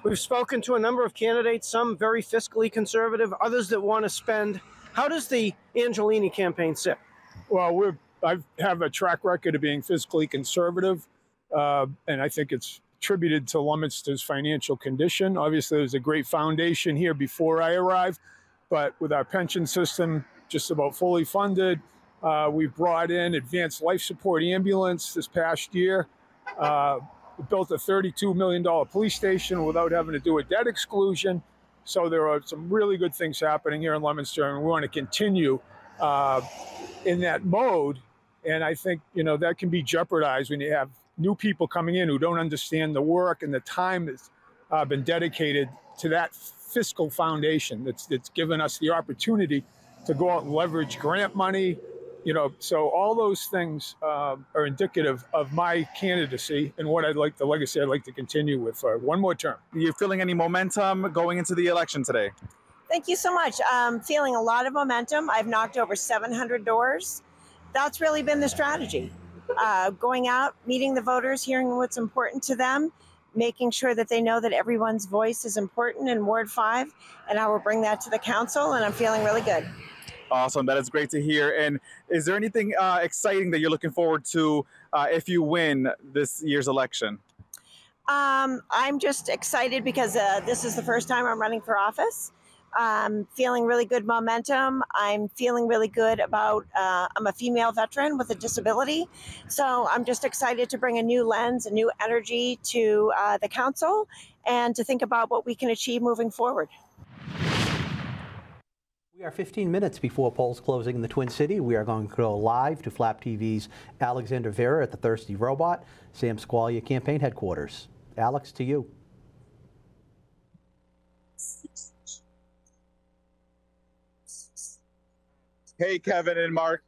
We've spoken to a number of candidates, some very fiscally conservative, others that want to spend. How does the Angelini campaign sit? Well, I have a track record of being fiscally conservative, and I think it's attributed to Leominster's financial condition. Obviously, there's a great foundation here before I arrived, but with our pension system just about fully funded, we've brought in advanced life support ambulance this past year. We built a $32 million police station without having to do a debt exclusion. So there are some really good things happening here in Leominster, and we want to continue in that mode. And I think, that can be jeopardized when you have new people coming in who don't understand the work and the time that's been dedicated to that fiscal foundation that's given us the opportunity to go out and leverage grant money. You know, so all those things are indicative of my candidacy and what the legacy I'd like to continue with for one more term. You feeling any momentum going into the election today? Thank you so much. I'm feeling a lot of momentum. I've knocked over 700 doors. That's really been the strategy. Going out, meeting the voters, hearing what's important to them, making sure that they know that everyone's voice is important in Ward 5, and I will bring that to the council, and I'm feeling really good. Awesome. That is great to hear. And is there anything exciting that you're looking forward to if you win this year's election? I'm just excited because this is the first time I'm running for office. I'm feeling really good momentum. I'm feeling really good about, I'm a female veteran with a disability. So I'm just excited to bring a new lens, a new energy to the council and to think about what we can achieve moving forward. We are 15 minutes before polls closing in the Twin City. We are going to go live to Flap TV's Alexander Vera at the Thirsty Robot, Sam Squalia campaign headquarters. Alex, to you. Hey, Kevin and Mark.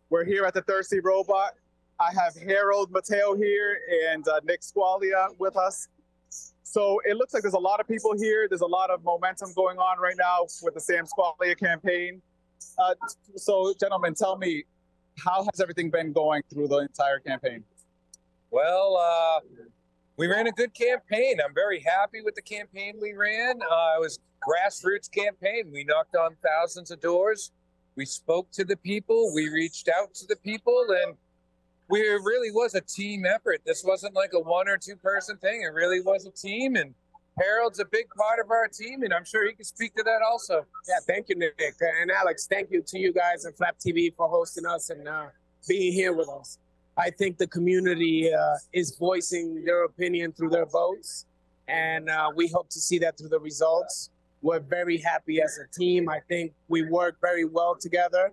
We're here at the Thirsty Robot. I have Harold Mateo here and Nick Squalia with us. So it looks like there's a lot of people here. There's a lot of momentum going on right now with the Sam Squalia campaign. So, gentlemen, tell me, how has everything been going through the entire campaign? Well, we ran a good campaign. I'm very happy with the campaign we ran. It was a grassroots campaign. We knocked on thousands of doors. We spoke to the people. We reached out to the people, and it really was a team effort. This wasn't like a one or two person thing. It really was a team, and Harold's a big part of our team, and I'm sure he can speak to that also. Yeah, thank you, Nick. And Alex, thank you to you guys at Flap TV for hosting us and being here with us. I think the community is voicing their opinion through their votes, and we hope to see that through the results. We're very happy as a team. I think we work very well together.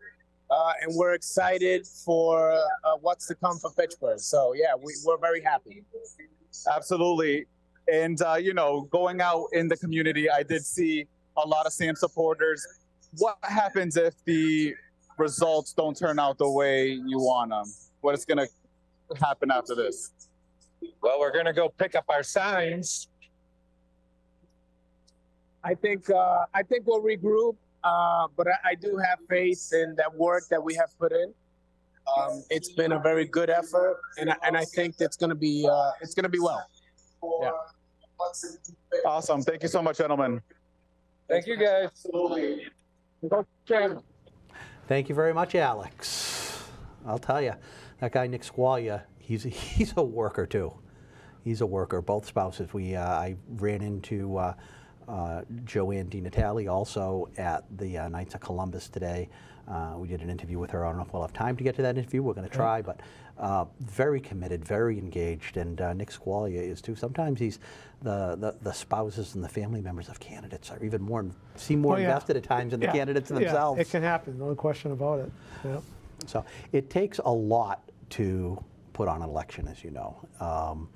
And we're excited for what's to come for Fitchburg. So, yeah, we're very happy. Absolutely. And, you know, going out in the community, I did see a lot of Sam supporters. What happens if the results don't turn out the way you want them? What is going to happen after this? Well, we're going to go pick up our signs. I think we'll regroup. But I do have faith in that work that we have put in. It's been a very good effort, and I think it's going to be well. Yeah. Awesome. Thank you so much, gentlemen. Thank you, guys. Thank you very much, Alex. I'll tell you, that guy Nick Squalia, he's a worker too. He's a worker. Both spouses. I ran into Joanne DiNatale also at the Knights of Columbus today. We did an interview with her. I don't know if we'll have time to get to that interview. We're going to try, but very committed, very engaged, and Nick Squalia is too. Sometimes he's the spouses and the family members of candidates are even more invested at times in the candidates themselves. Yeah, it can happen. No question about it. Yeah. So it takes a lot to put on an election, as you know.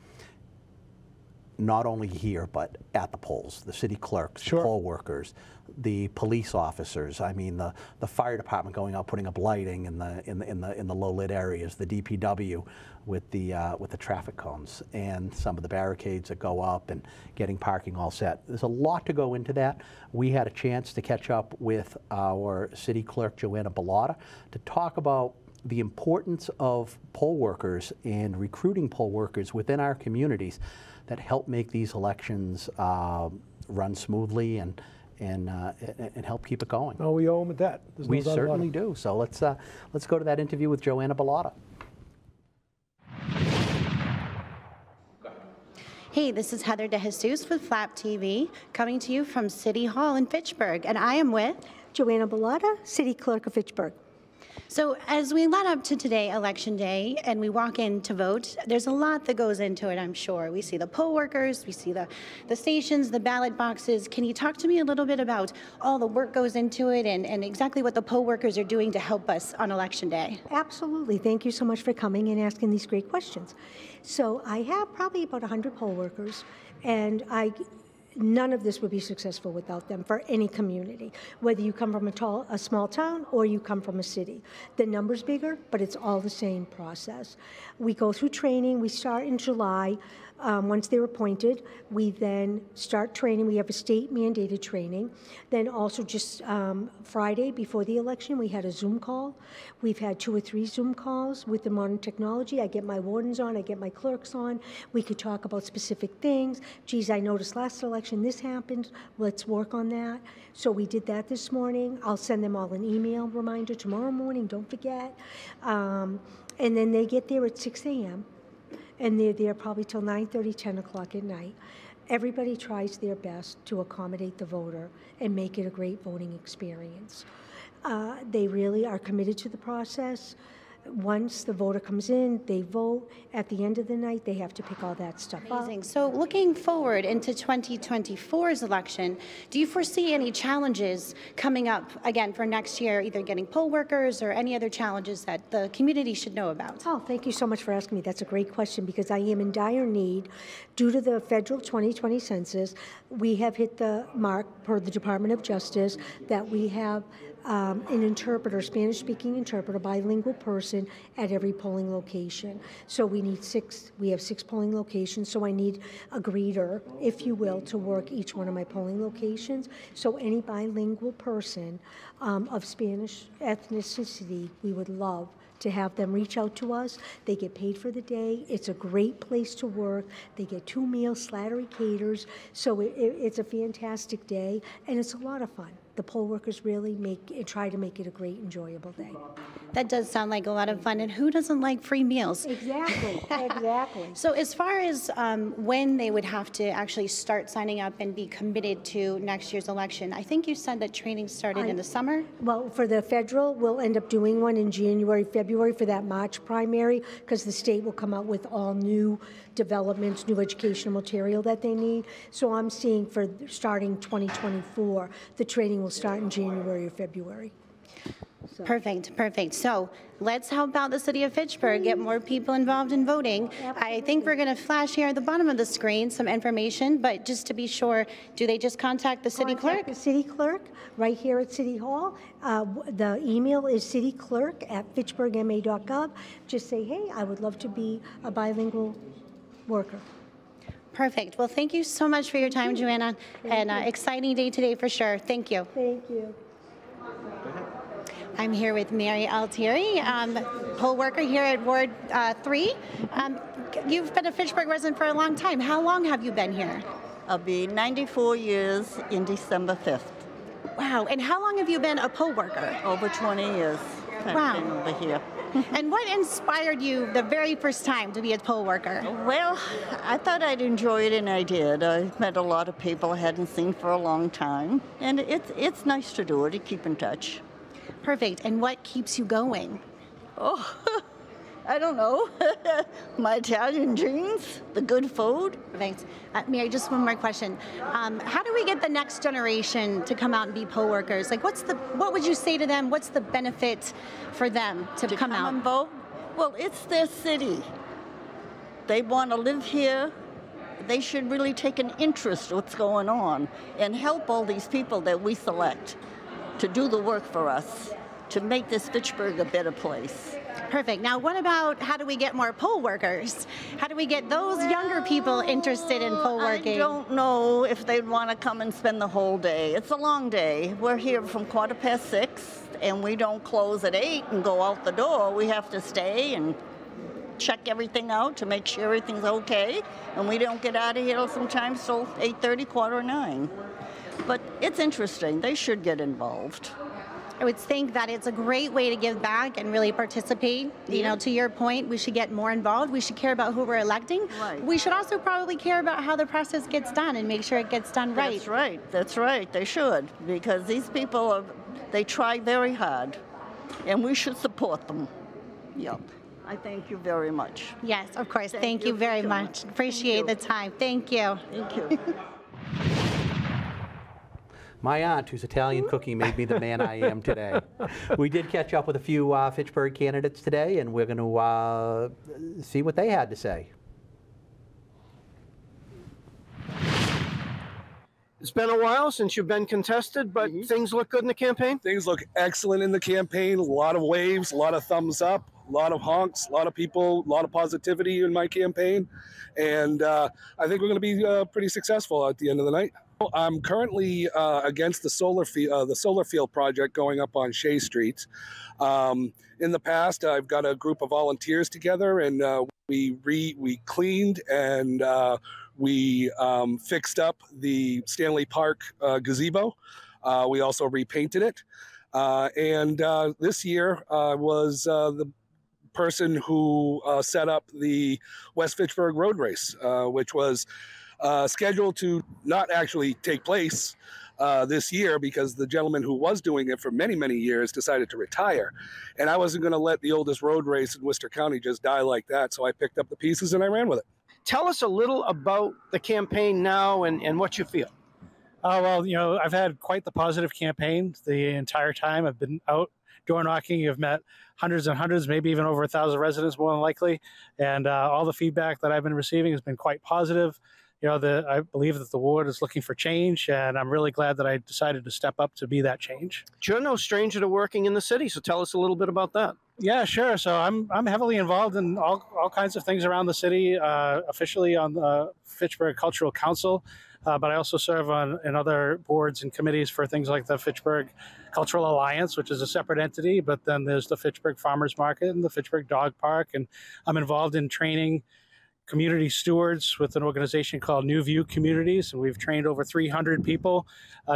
Not only here, but at the polls, the city clerks, the poll workers, the police officers. I mean, the fire department going out, putting up lighting in the low lit areas, the DPW with the traffic cones, and some of the barricades that go up, and getting parking all set. There's a lot to go into that. We had a chance to catch up with our city clerk, Joanna Bellotta, to talk about the importance of poll workers and recruiting poll workers within our communities that help make these elections run smoothly and help keep it going. Oh, we owe them a debt. We certainly do. So let's go to that interview with Joanna Bellotta. Hey, this is Heather DeJesus with Flap TV, coming to you from City Hall in Fitchburg, and I am with Joanna Bellotta, City Clerk of Fitchburg. So as we led up to today, Election Day, and we walk in to vote, there's a lot that goes into it, I'm sure. We see the poll workers, we see the stations, the ballot boxes. Can you talk to me a little bit about all the work goes into it and exactly what the poll workers are doing to help us on Election Day? Absolutely. Thank you so much for coming and asking these great questions. So I have probably about 100 poll workers, and none of this would be successful without them for any community, whether you come from a small town or you come from a city. The number's bigger, but it's all the same process. We go through training. We start in July. Once they're appointed, we then start training. We have a state-mandated training. Then also just Friday before the election, we had a Zoom call. We've had 2 or 3 Zoom calls with the modern technology. I get my wardens on, I get my clerks on. We could talk about specific things. Geez, I noticed last election this happened. Let's work on that. So we did that this morning. I'll send them all an email reminder tomorrow morning, don't forget. And then they get there at 6 a.m. and they're there probably till 9:30, 10 o'clock at night. Everybody tries their best to accommodate the voter and make it a great voting experience. They really are committed to the process. Once the voter comes in, they vote. At the end of the night, they have to pick all that stuff up. Amazing. So looking forward into 2024's election, do you foresee any challenges coming up again for next year, either getting poll workers or any other challenges that the community should know about? Oh, thank you so much for asking me. That's a great question because I am in dire need. Due to the federal 2020 census, we have hit the mark per the Department of Justice that we have an interpreter, Spanish-speaking interpreter, bilingual person at every polling location. So we need 6, we have 6 polling locations, so I need a greeter, if you will, to work each one of my polling locations. So any bilingual person of Spanish ethnicity, we would love to have them reach out to us. They get paid for the day. It's a great place to work. They get 2 meals, Slattery caters. So it's a fantastic day, and it's a lot of fun. The poll workers really try to make it a great, enjoyable day. That does sound like a lot of fun, and who doesn't like free meals? Exactly, exactly. So as far as when they would have to actually start signing up and be committed to next year's election, I think you said that training started in the summer? Well, for the federal, we'll end up doing one in January, February for that March primary, because the state will come out with all new developments, new educational material that they need. So I'm seeing for starting 2024, the training will start in January or February. So. Perfect, perfect. So let's help out the city of Fitchburg, get more people involved in voting. Absolutely. I think we're going to flash here at the bottom of the screen some information, but just to be sure, do they just contact the city clerk? The city clerk right here at City Hall. The email is cityclerk@fitchburgma.gov. Just say, hey, I would love to be a bilingual worker. Perfect. Well, thank you so much for your time, Joanna. And exciting day today for sure. Thank you. Thank you. I'm here with Mary Altieri, poll worker here at Ward 3. You've been a Fitchburg resident for a long time. How long have you been here? I'll be 94 years in December 5th. Wow. And how long have you been a poll worker? Over 20 years. Wow. I've been over here. And what inspired you the very first time to be a poll worker? Well, I thought I'd enjoy it, and I did. I met a lot of people I hadn't seen for a long time, and it's nice to do it, to keep in touch. Perfect. And what keeps you going? Oh, I don't know. My Italian genes, the good food. Thanks. Mary, just one more question. How do we get the next generation to come out and be poll workers? Like, what would you say to them? What's the benefit for them to come out and vote? Well, it's their city. They want to live here. They should really take an interest in what's going on and help all these people that we select to do the work for us, to make this Fitchburg a better place. Perfect. Now, what about how do we get more poll workers? How do we get those younger people interested in poll working? I don't know if they'd want to come and spend the whole day. It's a long day. We're here from 6:15, and we don't close at 8 and go out the door. We have to stay and check everything out to make sure everything's okay, and we don't get out of here sometimes till 8:30, 8:45. But it's interesting. They should get involved. I would think that it's a great way to give back and really participate. You know, to your point, we should get more involved. We should care about who we're electing. Right. We should also probably care about how the process gets done and make sure it gets done right. That's right. That's right. They should, because these people they try very hard, and we should support them. Yep. I thank you very much. Yes, of course. Thank you very much. Appreciate the time. Thank you. Thank you. My aunt, whose Italian cooking made me the man I am today. We did catch up with a few Fitchburg candidates today, and we're going to see what they had to say. It's been a while since you've been contested, but things look good in the campaign? Things look excellent in the campaign. A lot of waves, a lot of thumbs up, a lot of honks, a lot of people, a lot of positivity in my campaign. And I think we're going to be pretty successful at the end of the night. I'm currently against the solar field project going up on Shea Street. In the past, I've got a group of volunteers together, and we cleaned and we fixed up the Stanley Park gazebo. We also repainted it. And this year was the person who set up the West Fitchburg road race, which was scheduled to not actually take place this year because the gentleman who was doing it for many, many years decided to retire. And I wasn't going to let the oldest road race in Worcester County just die like that. So I picked up the pieces and I ran with it. Tell us a little about the campaign now and what you feel. Well, you know, I've had quite the positive campaign the entire time. I've been out door knocking. I've met hundreds and hundreds, maybe even over 1,000 residents more than likely. And all the feedback that I've been receiving has been quite positive. You know, I believe that the ward is looking for change, and I'm really glad that I decided to step up to be that change. You're no stranger to working in the city, so tell us a little bit about that. Yeah, sure. So I'm heavily involved in all kinds of things around the city, officially on the Fitchburg Cultural Council, but I also serve in other boards and committees for things like the Fitchburg Cultural Alliance, which is a separate entity, but then there's the Fitchburg Farmers Market and the Fitchburg Dog Park, and I'm involved in training community stewards with an organization called New View Communities, and we've trained over 300 people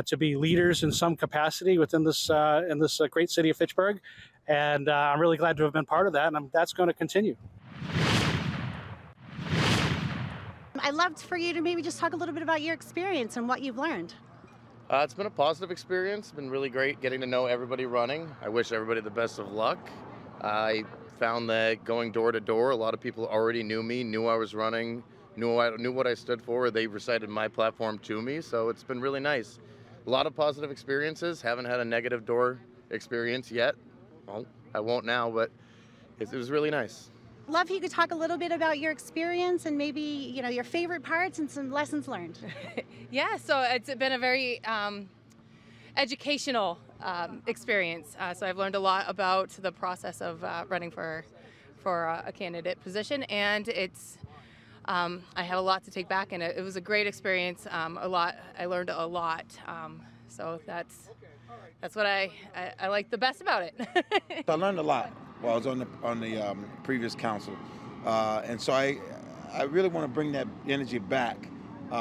to be leaders in some capacity within this great city of Fitchburg, and I'm really glad to have been part of that, and that's going to continue. I'd love for you to maybe just talk a little bit about your experience and what you've learned. It's been a positive experience. It's been really great getting to know everybody running. I wish everybody the best of luck. I found that going door to door, a lot of people already knew me, knew I was running, knew what I stood for. They recited my platform to me, so it's been really nice. A lot of positive experiences. Haven't had a negative door experience yet. Well, I won't now, but it was really nice. Love if you could talk a little bit about your experience and maybe, you know, your favorite parts and some lessons learned. Yeah, so it's been a very educational experience. So I've learned a lot about the process of running for a candidate position, and it's I had a lot to take back, and it was a great experience. I learned a lot. So that's what I like the best about it. I learned a lot while I was on the previous council, and so I really want to bring that energy back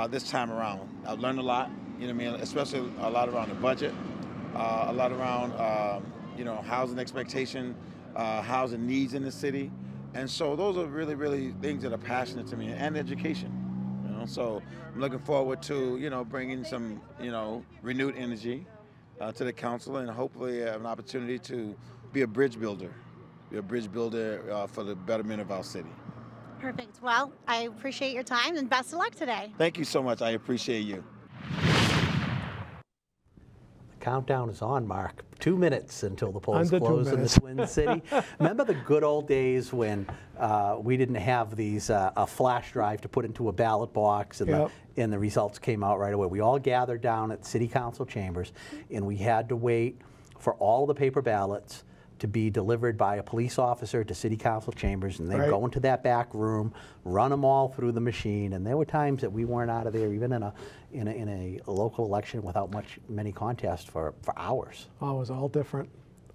this time around. I've learned a lot, you know what I mean, especially a lot around the budget, a lot around you know, housing expectation, housing needs in the city, and so those are really, really things that are passionate to me, and education. You know, so I'm looking forward to, you know, bringing some, you know, renewed energy to the council, and hopefully have an opportunity to be a bridge builder. For the betterment of our city. Perfect. Well, I appreciate your time and best of luck today. Thank you so much. I appreciate you. The countdown is on, Mark. 2 minutes until the polls Under 2 close in the minutes. Twin City. Remember the good old days when we didn't have these a flash drive to put into a ballot box and, Yep. and the results came out right away. We all gathered down at City Council chambers, and we had to wait for all the paper ballots to be delivered by a police officer to City Council chambers, and they'd Right. go into that back room, run them all through the machine, and there were times that we weren't out of there, even in a local election, without many contests for hours. Oh, it was all different.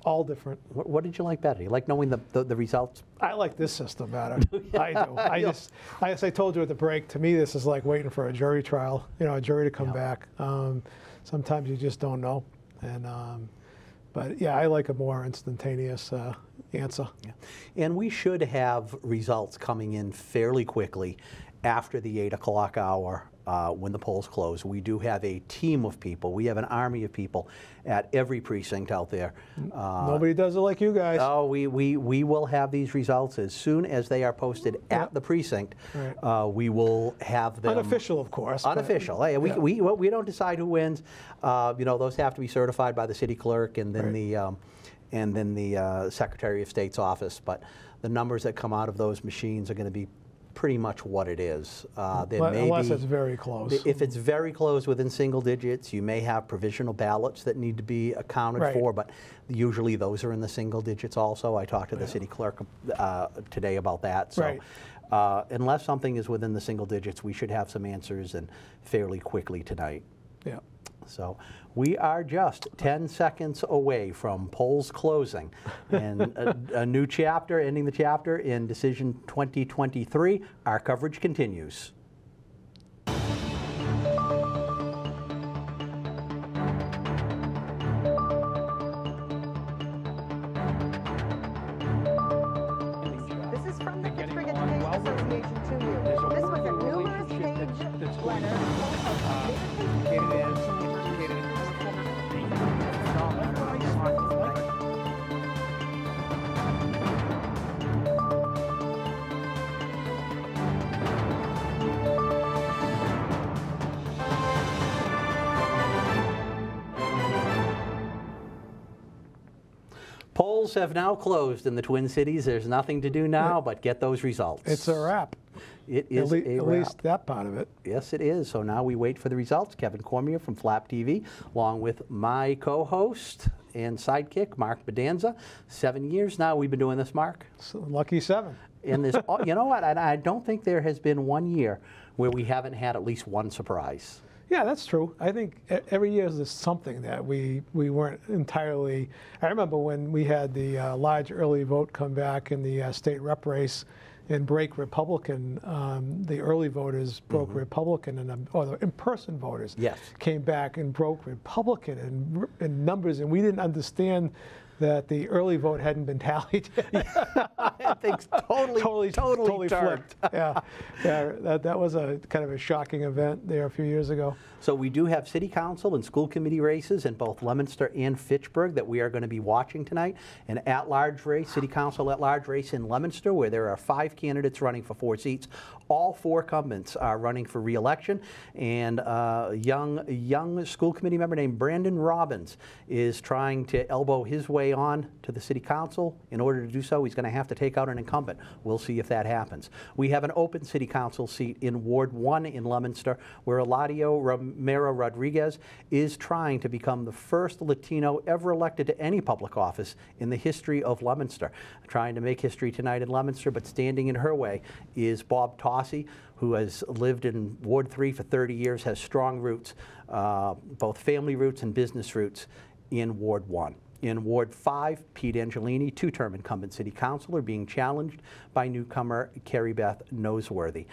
All different. What did you like better? You like knowing the results? I like this system better. I do. As I told you at the break, to me this is like waiting for a jury trial, you know, a jury to come back. Sometimes you just don't know. And but yeah, I like a more instantaneous answer. Yeah. And we should have results coming in fairly quickly after the 8 o'clock hour when the polls close. We do have a team of people. We have an army of people at every precinct out there. Nobody does it like you guys. Oh, we will have these results as soon as they are posted at the precinct. Right. We will have them. Unofficial, of course. Unofficial. Hey, we don't decide who wins. You know, those have to be certified by the city clerk and then the Secretary of State's office. But the numbers that come out of those machines are going to be pretty much what it is. Unless it's very close. If it's very close within single digits, you may have provisional ballots that need to be accounted for, but usually those are in the single digits also. I talked to the city clerk today about that. So unless something is within the single digits, we should have some answers and fairly quickly tonight. Yeah. So we are just 10 seconds away from polls closing and a new chapter, ending the chapter in Decision 2023. Our coverage continues. This is from the Fitchburg Education Association to you. This was a numerous page letter. Polls have now closed in the Twin Cities. There's nothing to do now but get those results. It's a wrap. It is a at wrap. least that part of it. Yes, it is. So now we wait for the results. Kevin Cormier from Flap TV, along with my co-host and sidekick, Mark Bedanza. 7 years now we've been doing this, Mark. So lucky 7. And this, you know what? I don't think there has been 1 year where we haven't had at least one surprise. Yeah, that's true. I think every year there's something that we weren't entirely. I remember when we had the large early vote come back in the state rep race and break Republican. The early voters broke Republican, or the in-person voters came back and broke Republican in numbers, and we didn't understand that the early vote hadn't been tallied. Things totally flipped. Yeah, that was a kind of a shocking event there a few years ago. So we do have city council and school committee races in both Leominster and Fitchburg that we are going to be watching tonight. An at-large race, city council at-large race in Leominster, where there are 5 candidates running for 4 seats. All 4 incumbents are running for re-election, and a young school committee member named Brandon Robbins is trying to elbow his way on to the city council. In order to do so, he's going to have to take out an incumbent. We'll see if that happens. We have an open city council seat in Ward 1 in Leominster, where Eladio Romero Rodriguez is trying to become the first Latino ever elected to any public office in the history of Leominster. Trying to make history tonight in Leominster, but standing in her way is Bob Tossi, who has lived in Ward 3 for 30 years, has strong roots, both family roots and business roots in Ward 1. In Ward 5, Pete Angelini, 2-term incumbent city councilor, being challenged by newcomer Carrie Beth Noseworthy.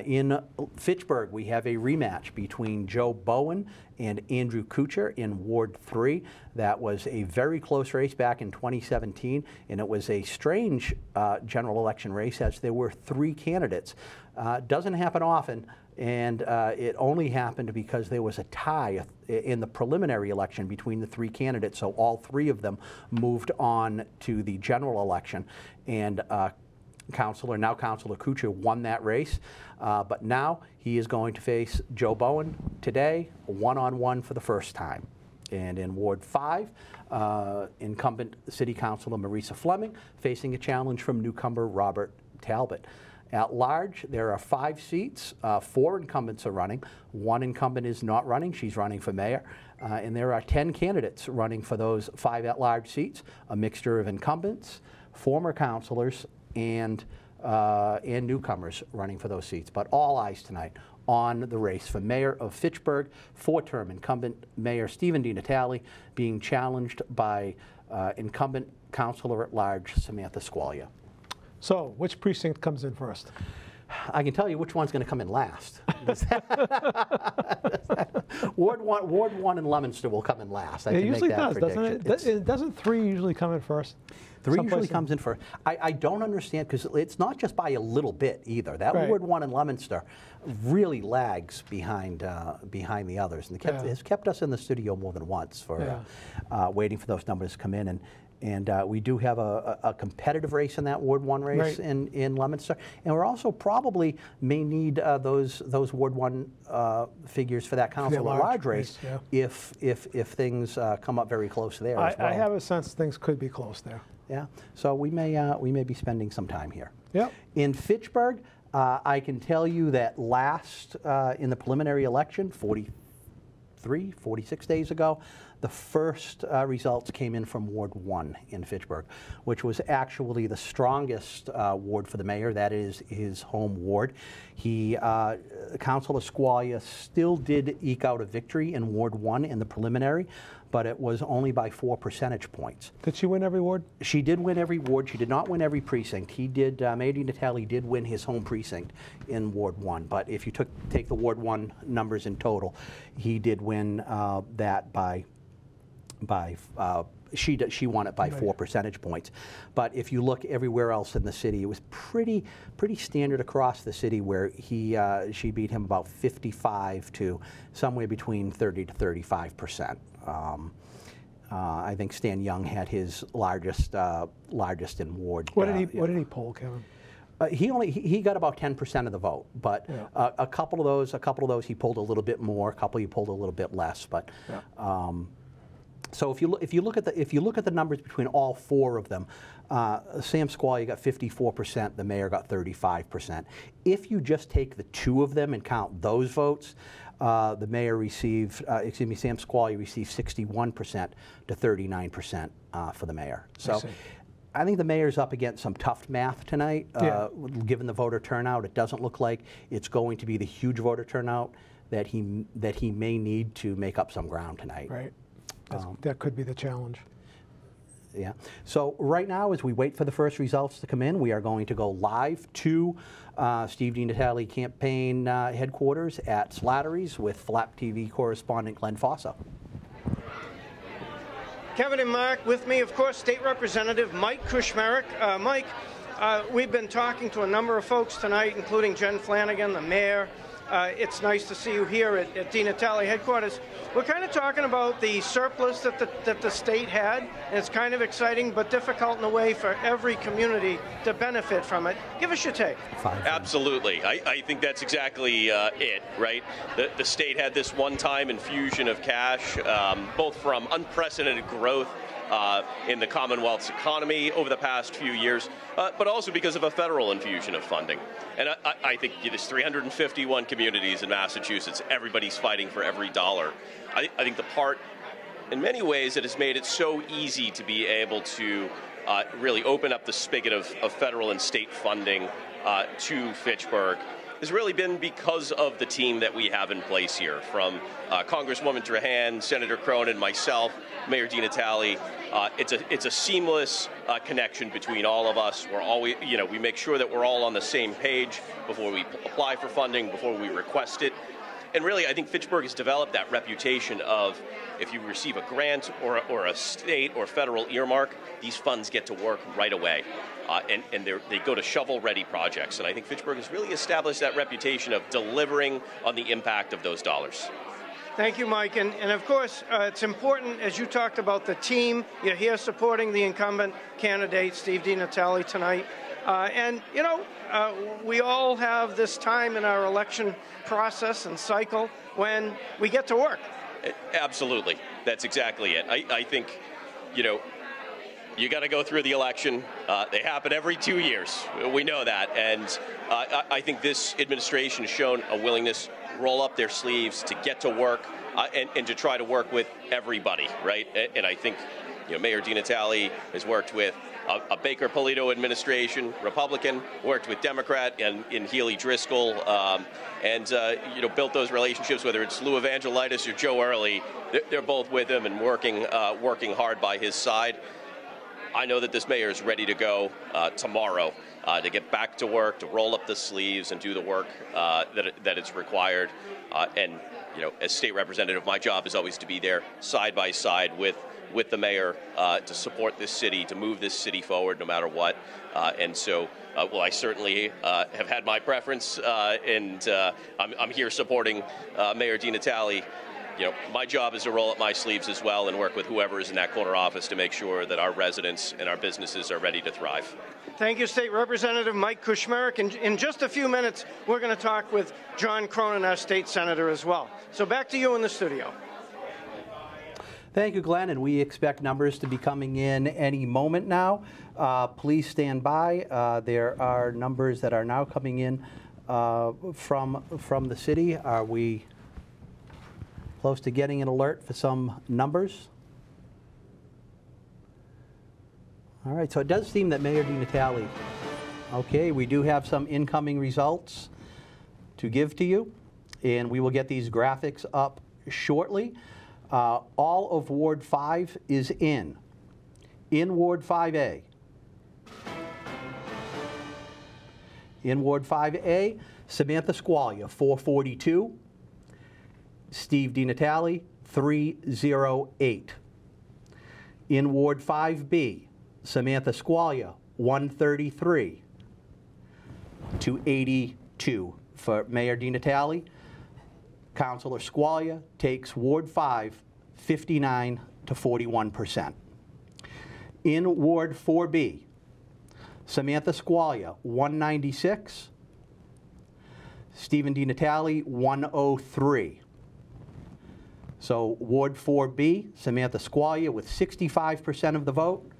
In Fitchburg, we have a rematch between Joe Bowen and Andrew Kuchar in Ward 3. That was a very close race back in 2017, and it was a strange general election race as there were 3 candidates. Doesn't happen often. And it only happened because there was a tie in the preliminary election between the 3 candidates, so all 3 of them moved on to the general election. And Councilor Kuchar won that race, but now he is going to face Joe Bowen today, one-on-one for the first time. And in Ward 5, incumbent City Councilor Marisa Fleming facing a challenge from newcomer Robert Talbot. At large, there are 5 seats. 4 incumbents are running. 1 incumbent is not running. She's running for mayor. And there are 10 candidates running for those 5 at-large seats, a mixture of incumbents, former councilors, and newcomers running for those seats. But all eyes tonight on the race for mayor of Fitchburg, 4-term incumbent Mayor Stephen DiNatale being challenged by incumbent councilor at large Samantha Squalia. So, which precinct comes in first? I can tell you which one's going to come in last. Ward 1 in Leominster will come in last. It usually does, doesn't it? Doesn't 3 usually come in first? 3 usually comes in first. I don't understand, because it's not just by a little bit either. That Ward 1 in Leominster really lags behind the others, and has kept us in the studio more than once for waiting for those numbers to come in. And we do have a competitive race in that Ward 1 race in Leominster. And we're also probably may need those Ward 1 figures for that council at large race if things come up very close there as well. I have a sense things could be close there. Yeah, so we may be spending some time here. Yep. In Fitchburg, I can tell you that last, in the preliminary election, 46 days ago, the first results came in from Ward 1 in Fitchburg, which was actually the strongest ward for the mayor. That is his home ward. Councilor Squalia still did eke out a victory in Ward 1 in the preliminary, but it was only by 4 percentage points. Did she win every ward? She did win every ward. She did not win every precinct. Mayor DiNatale did win his home precinct in Ward 1, but if you take the Ward 1 numbers in total, he did win that she won it by 4 percentage points. But if you look everywhere else in the city, it was pretty standard across the city, where she beat him about 55 to somewhere between 30 to 35%. I think Stan Young had his largest in ward. What did he poll, Kevin? He got about 10% of the vote, but yeah. a couple of those he pulled a little bit more. A couple he pulled a little bit less, but. Yeah. So if you look at the numbers between all 4 of them, Sam Squalia got 54%, the mayor got 35%. If you just take the 2 of them and count those votes, the mayor received, Sam Squalia received 61% to 39% for the mayor. So I think the mayor's up against some tough math tonight, given the voter turnout. It doesn't look like it's going to be the huge voter turnout that he may need to make up some ground tonight. Right. That could be the challenge. Yeah. So right now, as we wait for the first results to come in, we are going to go live to Steve DiNatale campaign headquarters at Slattery's with Flap TV correspondent Glenn Fossa. Kevin and Mark, with me, of course, State Representative Mike Kushmarek. Mike, we've been talking to a number of folks tonight, including Jen Flanagan, the mayor. It's nice to see you here at DiNatale headquarters. We're kind of talking about the surplus that the state had, and it's kind of exciting but difficult in a way for every community to benefit from it. Give us your take. Absolutely. I think that's exactly it, right? The state had this one-time infusion of cash, both from unprecedented growth in the Commonwealth's economy over the past few years, but also because of a federal infusion of funding. And I think there's 351 communities in Massachusetts. Everybody's fighting for every dollar. I think the part, in many ways, that has made it so easy to be able to really open up the spigot of federal and state funding to Fitchburg has really been because of the team that we have in place here, from Congresswoman Trahan, Senator Cronin, myself, Mayor DiNatale. It's a seamless connection between all of us. We're always, we make sure that we're all on the same page before we apply for funding, before we request it. And really, I think Fitchburg has developed that reputation of, if you receive a grant or a state or federal earmark, these funds get to work right away. And they go to shovel-ready projects. And I think Fitchburg has really established that reputation of delivering on the impact of those dollars. Thank you, Mike. And of course, it's important, as you talked about the team, you're here supporting the incumbent candidate, Steve DiNatale, tonight. We all have this time in our election process and cycle when we get to work. Absolutely. That's exactly it. I think, you got to go through the election. They happen every 2 years. We know that. And I think this administration has shown a willingness to roll up their sleeves, to get to work, and to try to work with everybody, right? And I think Mayor DiNatale has worked with a Baker Polito administration, Republican, worked with Democrat in Healy Driscoll, and built those relationships, whether it's Lou Evangelitis or Joe Early. They're both with him and working hard by his side. I know that this mayor is ready to go tomorrow to get back to work, to roll up the sleeves and do the work that it's required. And as state representative, my job is always to be there side by side with the mayor to support this city, to move this city forward no matter what. And so, I certainly have had my preference, and I'm here supporting Mayor DiNatale. My job is to roll up my sleeves as well and work with whoever is in that corner office to make sure that our residents and our businesses are ready to thrive. Thank you, State Representative Mike Kushmarek. In just a few minutes, we're going to talk with John Cronin, our state senator, as well. So back to you in the studio. Thank you, Glenn, and we expect numbers to be coming in any moment now. Please stand by. There are numbers that are now coming in from the city? Are we close to getting an alert for some numbers? All right, so it does seem that Mayor DiNatale, okay, we do have some incoming results to give to you, and we will get these graphics up shortly. All of Ward 5 is in. In Ward 5A. In Ward 5A, Samantha Squalia, 442. Steve DiNatale, 308. In Ward 5B, Samantha Squalia, 133 to 82 for Mayor DiNatale. Councilor Squalia takes Ward 5, 59 to 41%. In Ward 4B, Samantha Squalia, 196. Stephen DiNatale, 103. So Ward 4B, Samantha Squalia with 65% of the vote.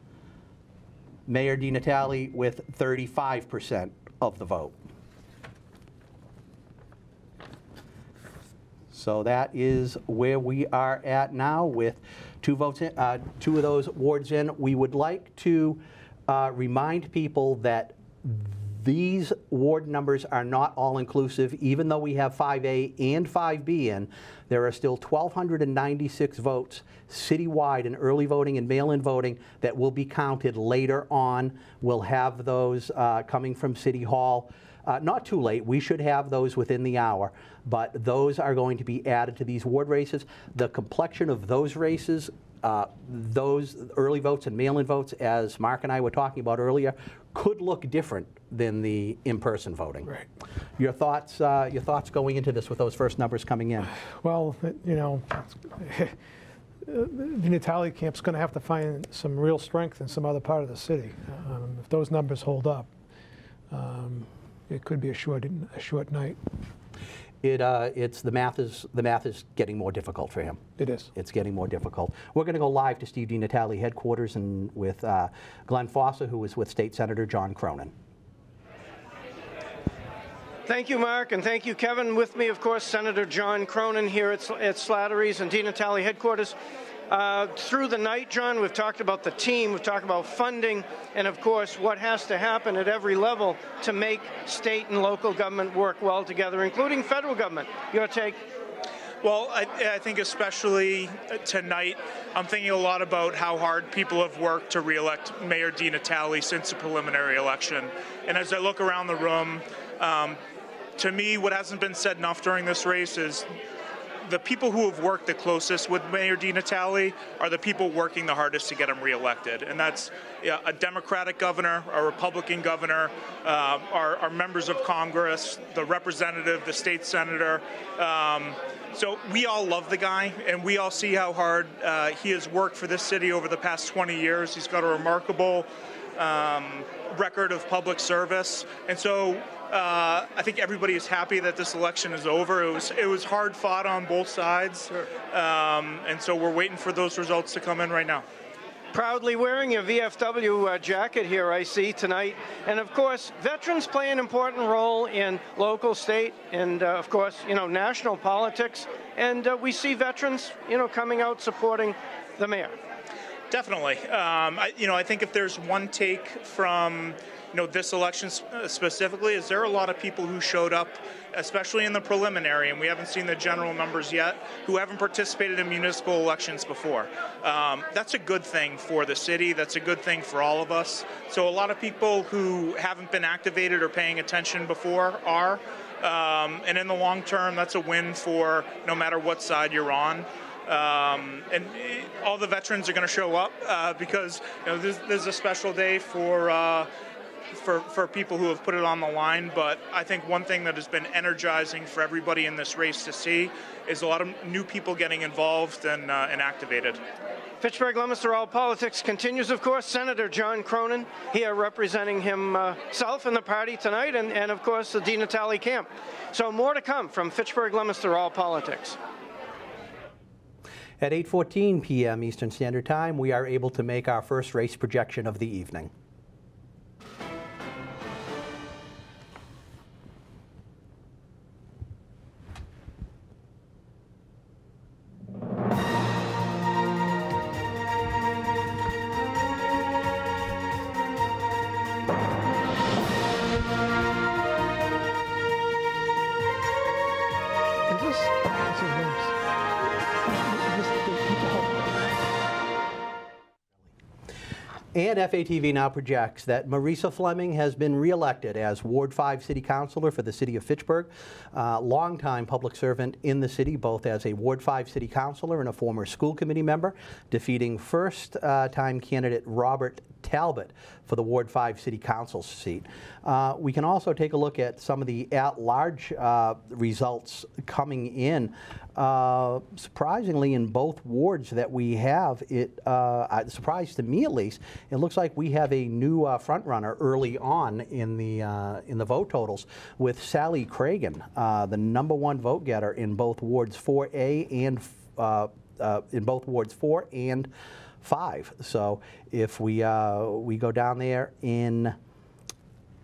Mayor DiNatale with 35% of the vote. So that is where we are at now with 2 votes in, 2 of those wards in. We would like to remind people that these ward numbers are not all inclusive. Even though we have 5A and 5B in, there are still 1,296 votes citywide in early voting and mail-in voting that will be counted later on. We'll have those coming from City Hall. Not too late. We should have those within the hour, but those are going to be added to these ward races. The complexion of those races, those early votes and mail-in votes, as Mark and I were talking about earlier, could look different than the in-person voting. Right. Your thoughts going into this with those first numbers coming in? Well, you know, the Natale camp's going to have to find some real strength in some other part of the city. If those numbers hold up, it could be a short night. It's the math is getting more difficult for him. It is. It's getting more difficult. We're going to go live to Steve DiNatale headquarters and with Glenn Fossa, who is with State Senator John Cronin. Thank you, Mark, and thank you, Kevin. With me, of course, Senator John Cronin here at Slattery's and DiNatale headquarters. Through the night, John, we've talked about the team, we've talked about funding, and of course what has to happen at every level to make state and local government work well together, including federal government. Your take? Well, I think especially tonight, I'm thinking a lot about how hard people have worked to re-elect Mayor DiNatale since the preliminary election. And as I look around the room, to me, what hasn't been said enough during this race is the people who have worked the closest with Mayor DiNatale are the people working the hardest to get him reelected. And that's a Democratic governor, a Republican governor, our members of Congress, the representative, the state senator. So we all love the guy, and we all see how hard he has worked for this city over the past 20 years. He's got a remarkable record of public service. And so I think everybody is happy that this election is over. It was hard fought on both sides, and so we're waiting for those results to come in right now. Proudly wearing your VFW jacket here, I see, tonight. And of course, veterans play an important role in local, state, and of course, national politics. And we see veterans, coming out supporting the mayor. Definitely. I think if there's one take from this election specifically, is there are a lot of people who showed up, especially in the preliminary, and we haven't seen the general numbers yet, who haven't participated in municipal elections before. That's a good thing for the city. That's a good thing for all of us. So a lot of people who haven't been activated or paying attention before are, and in the long term, that's a win for no matter what side you're on. And all the veterans are going to show up because this is a special day for people who have put it on the line. But I think one thing that has been energizing for everybody in this race to see is a lot of new people getting involved and activated. Fitchburg, Leominster, All Politics continues, of course. Senator John Cronin here representing himself and the party tonight, and of course the DiNatale camp. So more to come from Fitchburg, Leominster, All Politics. At 8:14 p.m. Eastern Standard Time, we are able to make our first race projection of the evening. And FATV now projects that Marisa Fleming has been reelected as Ward 5 City Councilor for the City of Fitchburg. Longtime public servant in the city, both as a Ward 5 City Councilor and a former school committee member, defeating first-time candidate Robert Talbot for the Ward 5 City Council seat. We can also take a look at some of the at-large results coming in. Surprisingly, in both wards that we have, surprise to me at least, it looks like we have a new front runner early on in the vote totals with Sally Cragen, the #1 vote getter in both wards 4A and in both wards 4 and 5. So if we go down there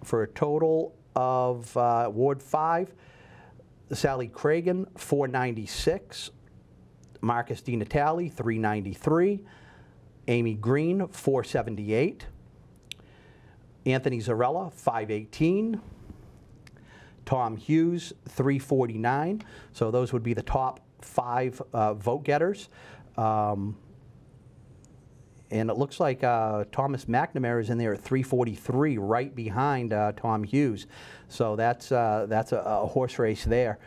for a total of Ward 5, Sally Cragen, 496, Marcus DiNatale, 393, Amy Green, 478, Anthony Zarella, 518, Tom Hughes, 349. So those would be the top 5 vote getters. And it looks like Thomas McNamara is in there at 343, right behind Tom Hughes. So that's a horse race there.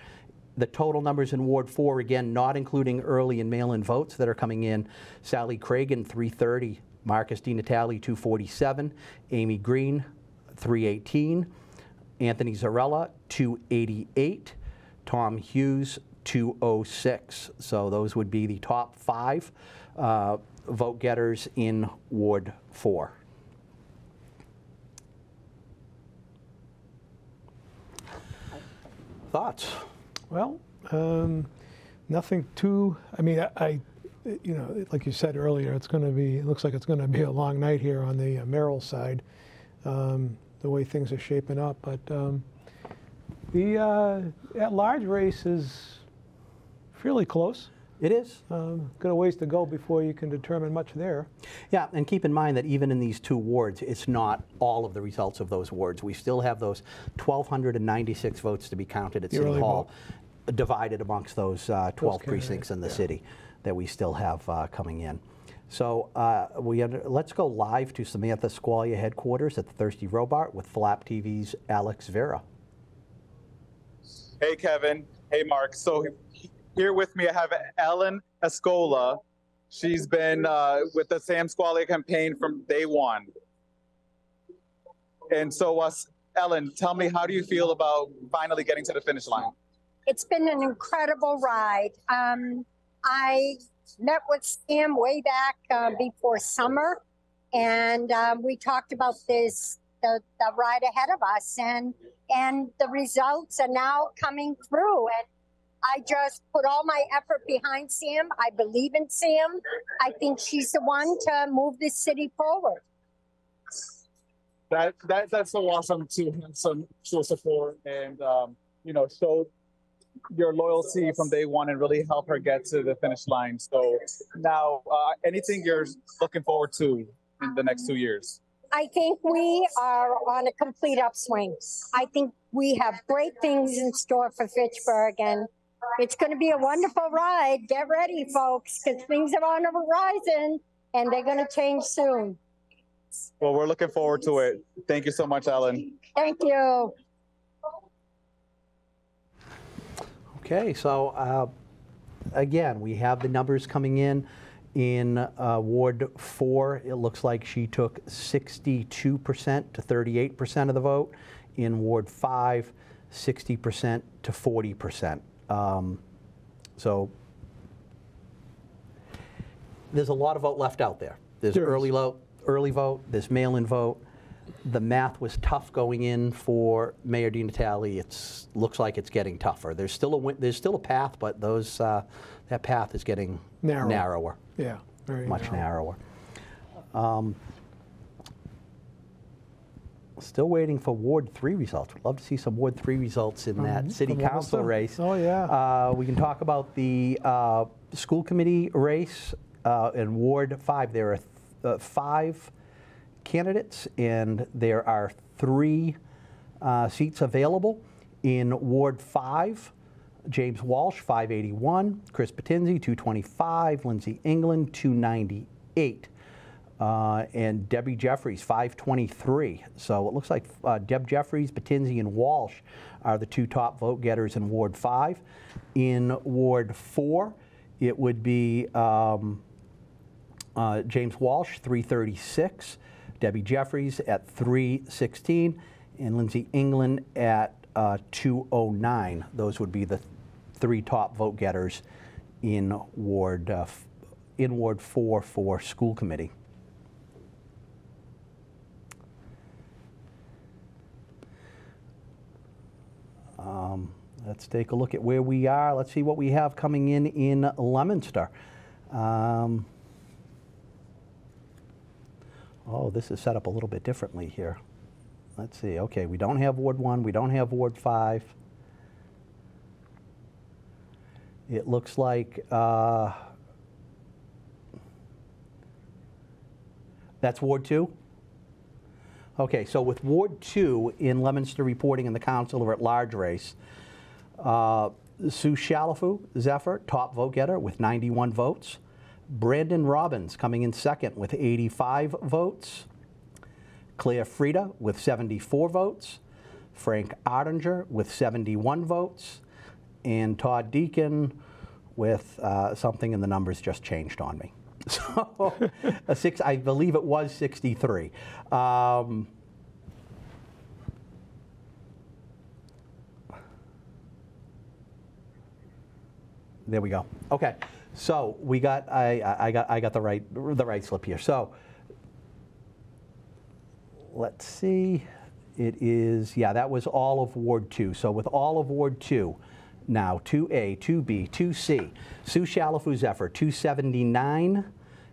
The total numbers in Ward 4, again, not including early and mail-in votes that are coming in. Sally Cragen, 330. Marcus DiNatale, 247. Amy Green, 318. Anthony Zarella, 288. Tom Hughes, 206. So those would be the top 5 vote getters in Ward 4. Thoughts? Well, nothing too. I mean, you know, like you said earlier, it's going to be. It looks like it's going to be a long night here on the Merrill side, the way things are shaping up. But the at-large race is fairly close. It is. Got a ways to go before you can determine much there. Yeah, and keep in mind that even in these 2 wards, it's not all of the results of those wards. We still have those 1,296 votes to be counted at City Hall, divided amongst those 12 precincts in the city that we still have coming in. So let's go live to Samantha Squalia headquarters at the Thirsty Robot with Flap TV's Alex Vera. Hey, Kevin. Hey, Mark. So here with me, I have Ellen Escola. She's been with the Sam Squalia campaign from day one. And so, Ellen, tell me, how do you feel about finally getting to the finish line? It's been an incredible ride. I met with Sam way back before summer, and we talked about this, the ride ahead of us, and the results are now coming through. And I just put all my effort behind Sam. I believe in Sam. I think she's the one to move this city forward. That's so awesome to have some show support and you know, show your loyalty from day one and really help her get to the finish line. So now, anything you're looking forward to in the next 2 years? I think we are on a complete upswing. I think we have great things in store for Fitchburg, and it's going to be a wonderful ride. Get ready, folks, because things are on the horizon, and they're going to change soon. Well, we're looking forward to it. Thank you so much, Ellen. Thank you. Okay, so again, we have the numbers coming in Ward 4. It looks like she took 62% to 38% of the vote. In Ward 5, 60% to 40%. So there's a lot of vote left out there. There's early vote, there's mail-in vote. The math was tough going in for Mayor DiNatale. It looks like it's getting tougher. There's still a path, but that path is getting narrower. Yeah, very much narrower. Still waiting for Ward 3 results. We'd love to see some Ward 3 results in that city council race. Oh, yeah. We can talk about the school committee race in Ward 5. There are 5 candidates, and there are 3 seats available. In Ward 5, James Walsh, 581, Chris Patinzi, 225, Lindsay England, 298. and Debbie Jeffries, 523. So it looks like Deb Jeffries, Batinzi, and Walsh are the 2 top vote getters in Ward 5. In Ward 4, it would be James Walsh, 336, Debbie Jeffries at 316, and Lindsay England at 209. Those would be the 3 top vote getters in Ward 4 for school committee. Let's take a look at where we are. Let's see what we have coming in Leominster. Oh, this is set up a little bit differently here. Let's see. Okay, we don't have Ward 1. We don't have Ward 5. It looks like that's Ward 2? Okay, so with Ward 2 in Leominster reporting in the Councilor at Large race, Sue Shalafu Zephyr, top vote getter with 91 votes. Brandon Robbins coming in second with 85 votes. Claire Frieda with 74 votes. Frank Ardinger with 71 votes. And Todd Deacon with something in the numbers just changed on me. So I believe it was 63. There we go. Okay, so we got I got the right slip here. So let's see. It is, yeah, that was all of Ward 2. So with all of Ward 2, now 2A, 2B, 2C, Sue Shalafu Zephyr, 279,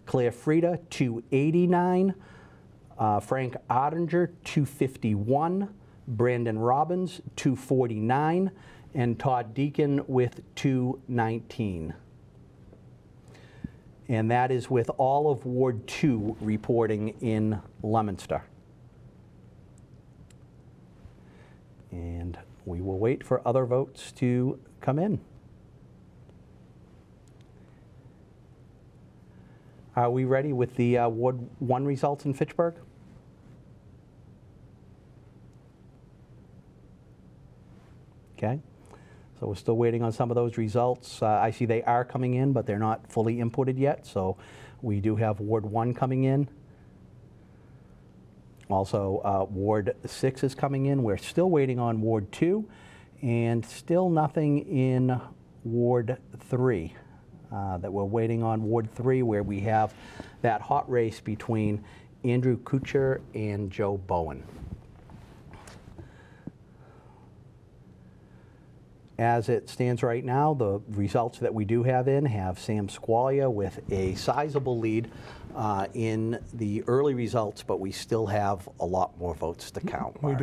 Claire Frieda, 289, Frank Ottinger, 251, Brandon Robbins, 249, and Todd Deacon with 219. And that is with all of Ward 2 reporting in Leominster. And we will wait for other votes to come in. Are we ready with the Ward 1 results in Fitchburg? Okay. So we're still waiting on some of those results. I see they are coming in, but they're not fully inputted yet. So we do have Ward 1 coming in. Also, Ward 6 is coming in. We're still waiting on Ward 2, and still nothing in Ward 3. That we're waiting on Ward 3, where we have that hot race between Andrew Kuchar and Joe Bowen. As it stands right now, the results that we do have in have Sam Squalia with a sizable lead in the early results, but we still have a lot more votes to count, Mark.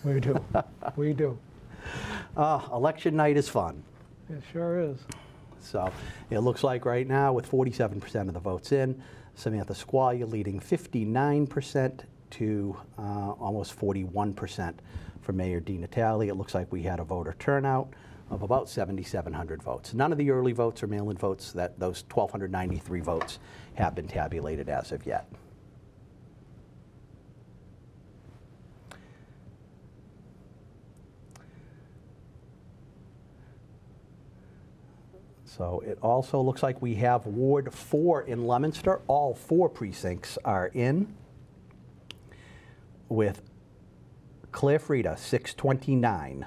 We do. We do. Election night is fun. It sure is. So it looks like right now, with 47% of the votes in, Samantha Squalia leading 59% to almost 41% for Mayor DiNatale. It looks like we had a voter turnout of about 7,700 votes. None of the early votes or mail-in votes, those 1,293 votes have been tabulated as of yet. So it also looks like we have Ward 4 in Leominster. All 4 precincts are in, with Claire Frieda, 629.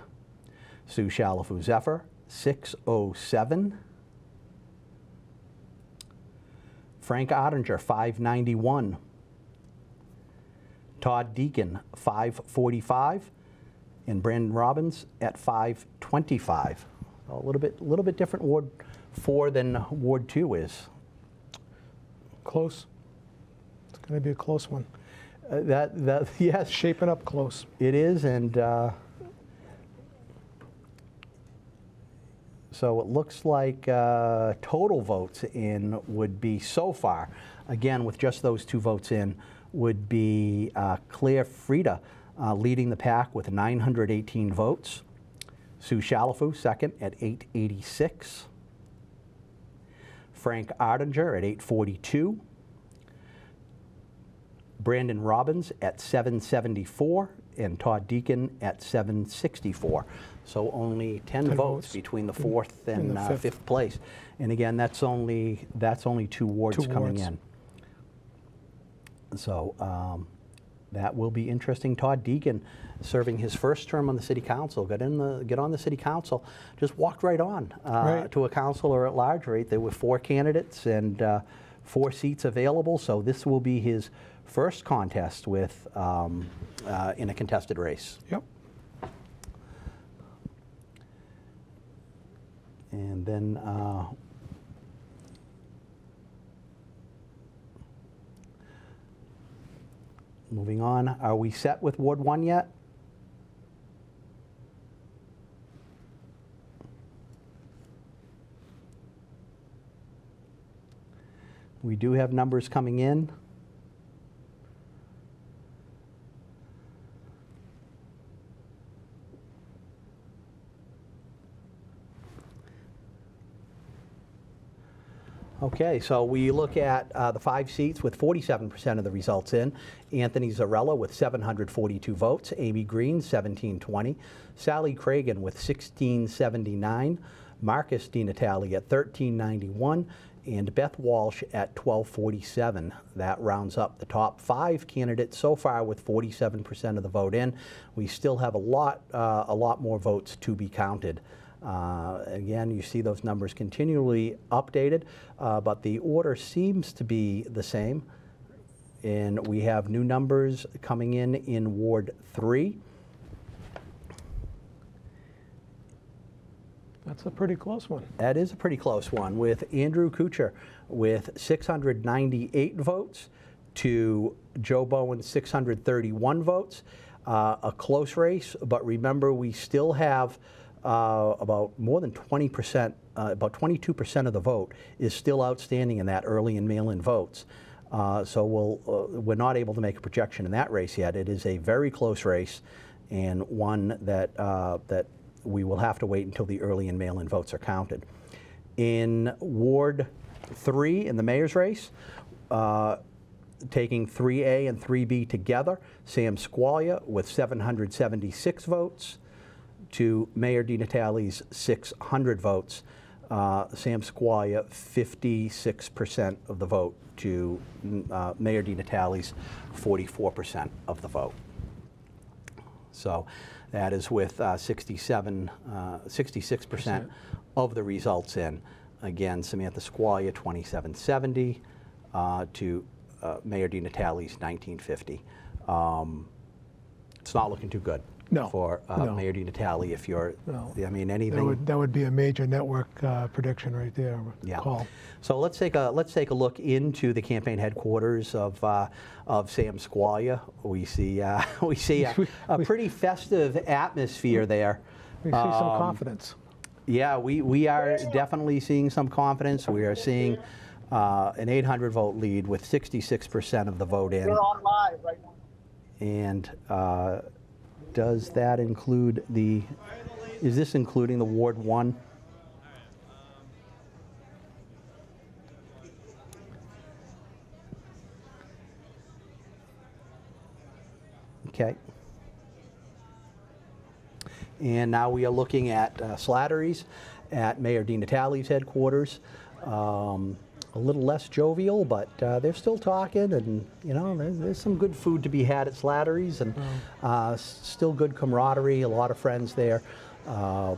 Sue Shalafu Zephyr, 607. Frank Ottinger, 591. Todd Deacon, 545. And Brandon Robbins at 525. So a little bit different Ward 4 than Ward 2 is. Close. It's going to be a close one. Yes. Shaping up close. It is, and so it looks like total votes in would be so far, again with just those 2 votes in, would be Claire Frieda leading the pack with 918 votes. Sue Shalafu second at 886. Frank Ottinger at 842. Brandon Robbins at 774, and Todd Deacon at 764. So only 10 votes between the fourth and fifth place. And again, that's only 2 wards coming in. So that will be interesting. Todd Deacon, serving his first term on the city council, get on the city council, just walked right on to a councilor at large. Right, there were 4 candidates and 4 seats available. So this will be his first contest with in a contested race. Yep. And then moving on, are we set with Ward 1 yet? We do have numbers coming in. Okay, so we look at the 5 seats with 47% of the results in. Anthony Zarella with 742 votes, Amy Green 1720, Sally Cragen with 1679, Marcus DiNatale at 1391, and Beth Walsh at 1247. That rounds up the top 5 candidates so far with 47% of the vote in. We still have a lot more votes to be counted. Again, you see those numbers continually updated, but the order seems to be the same. And we have new numbers coming in Ward 3. That's a pretty close one. That is a pretty close one, with Andrew Kuchar with 698 votes to Joe Bowen's 631 votes. A close race, but remember, we still have about more than 20%, about 22% of the vote is still outstanding in that early and mail-in votes. So we're not able to make a projection in that race yet. It is a very close race, and one that that we will have to wait until the early and mail-in votes are counted. In Ward 3, in the mayor's race, taking 3A and 3B together, Sam Squalia with 776 votes to Mayor DiNatale's 600 votes. Sam Squalia, 56% of the vote to Mayor DiNatale's 44% of the vote. So that is with 66% of the results in. Again, Samantha Squalia, 2770 to Mayor DiNatale's 1950. It's not looking too good. No, for Mayor DiNatale, if you're, I mean, anything. That would be a major network prediction right there. Yeah. Call. So let's take a look into the campaign headquarters of Sam Squalia. We see a pretty festive atmosphere there. We see some confidence. Yeah, we are definitely seeing some confidence. We are seeing an 800 vote lead with 66% of the vote in. We're on live right now. And does that include is this including the Ward 1? Okay. And now we are looking at Slattery's at Mayor DiNatale's headquarters. A little less jovial, but they're still talking, and you know, there's some good food to be had at Slattery's, and still good camaraderie, a lot of friends there, a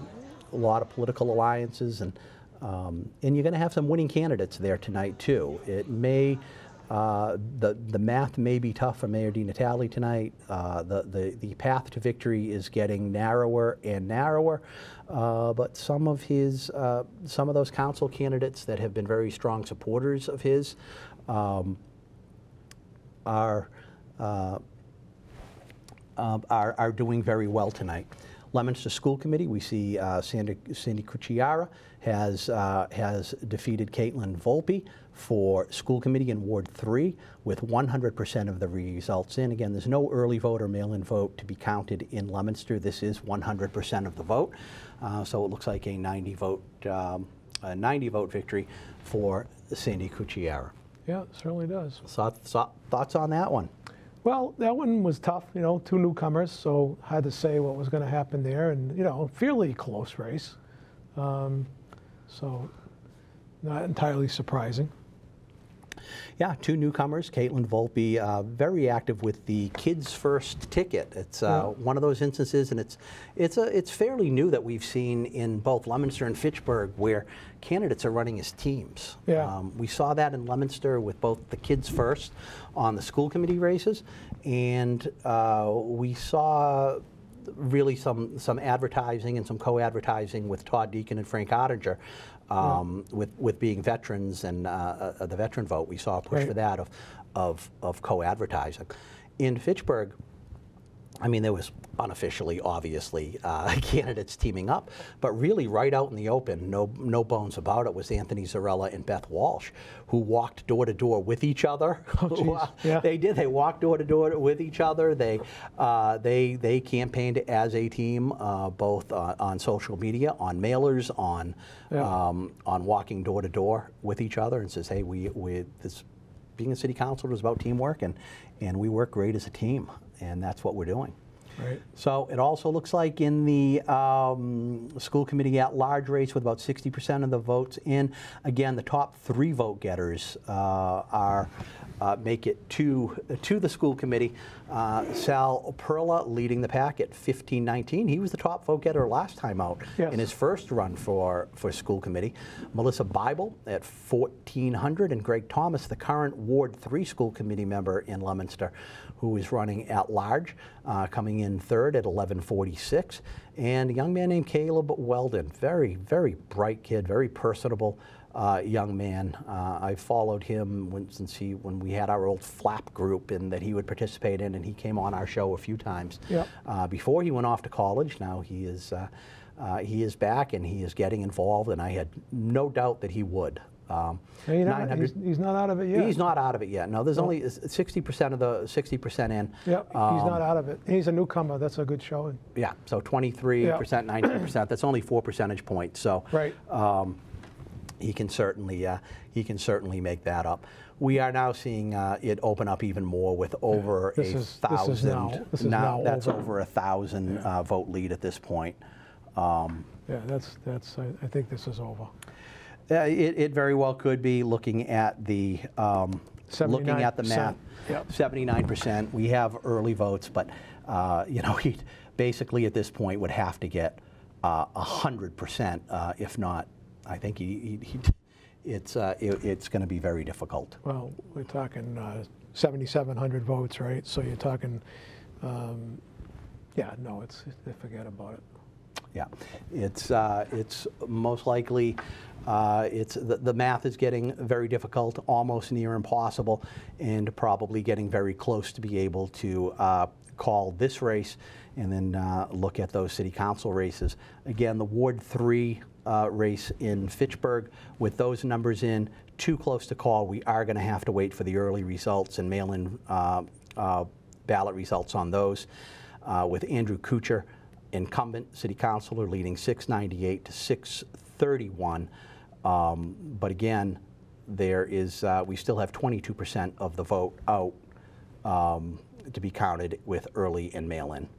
lot of political alliances, and you're going to have some winning candidates there tonight too. It may, the math may be tough for Mayor DiNatale tonight. The path to victory is getting narrower and narrower. But some of those council candidates that have been very strong supporters of his are doing very well tonight. Leominster School Committee, we see Sandy Cucciara has defeated Caitlin Volpe for School Committee in Ward 3 with 100% of the results in. Again, there's no early vote or mail-in vote to be counted in Leominster. This is 100% of the vote. So it looks like a 90 vote victory for Sandy Cucciara. Yeah, it certainly does. So, thoughts on that one? Well, that one was tough, you know, 2 newcomers, so hard to say what was going to happen there, and, you know, fairly close race. So not entirely surprising. Yeah, 2 newcomers. Caitlin Volpe, very active with the Kids First ticket. It's one of those instances, and it's fairly new that we've seen in both Leominster and Fitchburg where candidates are running as teams. Yeah. We saw that in Leominster with both the Kids First on the school committee races, and we saw really some advertising and some co-advertising with Todd Deacon and Frank Ottinger. With being veterans and the veteran vote, we saw a push for that of co-advertising. In Fitchburg, I mean, there was unofficially, obviously, candidates teaming up, but really right out in the open, no bones about it, was Anthony Zarella and Beth Walsh, who walked door to door with each other. Oh, yeah. They did. They walked door to door with each other. They campaigned as a team, both on social media, on mailers, on walking door to door with each other, and says, hey, this being a city councilor is about teamwork, and we work great as a team, and that's what we're doing. Right. So it also looks like in the school committee at-large race with about 60% of the votes in, again, the top 3 vote getters make it to the school committee. Sal Perla leading the pack at 1519. He was the top vote getter last time out in his first run for school committee. Melissa Bible at 1400, and Greg Thomas, the current Ward 3 school committee member in Leominster, who is running at large, coming in 3rd at 1146. And a young man named Caleb Weldon, very, very bright kid, very personable young man. I followed him when we had our old flap group that he would participate in, and he came on our show a few times before he went off to college. Now he is back, and he is getting involved, and I had no doubt that he would. He's not out of it yet. He's not out of it yet. No, there's only 60% of the 60% in. Yeah, he's not out of it. He's a newcomer. That's a good showing. Yeah, so 23%, 19%. That's only 4 percentage points. So he can certainly make that up. We are now seeing it open up even more with over 1,000. Now that's over 1,000 vote lead at this point. Yeah, that's. I think this is over. It very well could be. Looking at the math, 79%. We have early votes, but you know, he basically at this point would have to get 100%, if not. I think it's going to be very difficult. Well, we're talking 7,700 votes, right? So you're talking, forget about it. Yeah, it's most likely. The math is getting very difficult, almost near impossible, and probably getting very close to be able to call this race and then look at those city council races. Again, the Ward 3 race in Fitchburg, with those numbers in, too close to call. We are going to have to wait for the early results and mail-in ballot results on those. With Andrew Kuchar, incumbent city councilor, leading 698 to 631. But again, there is we still have 22% of the vote out to be counted with early and mail-in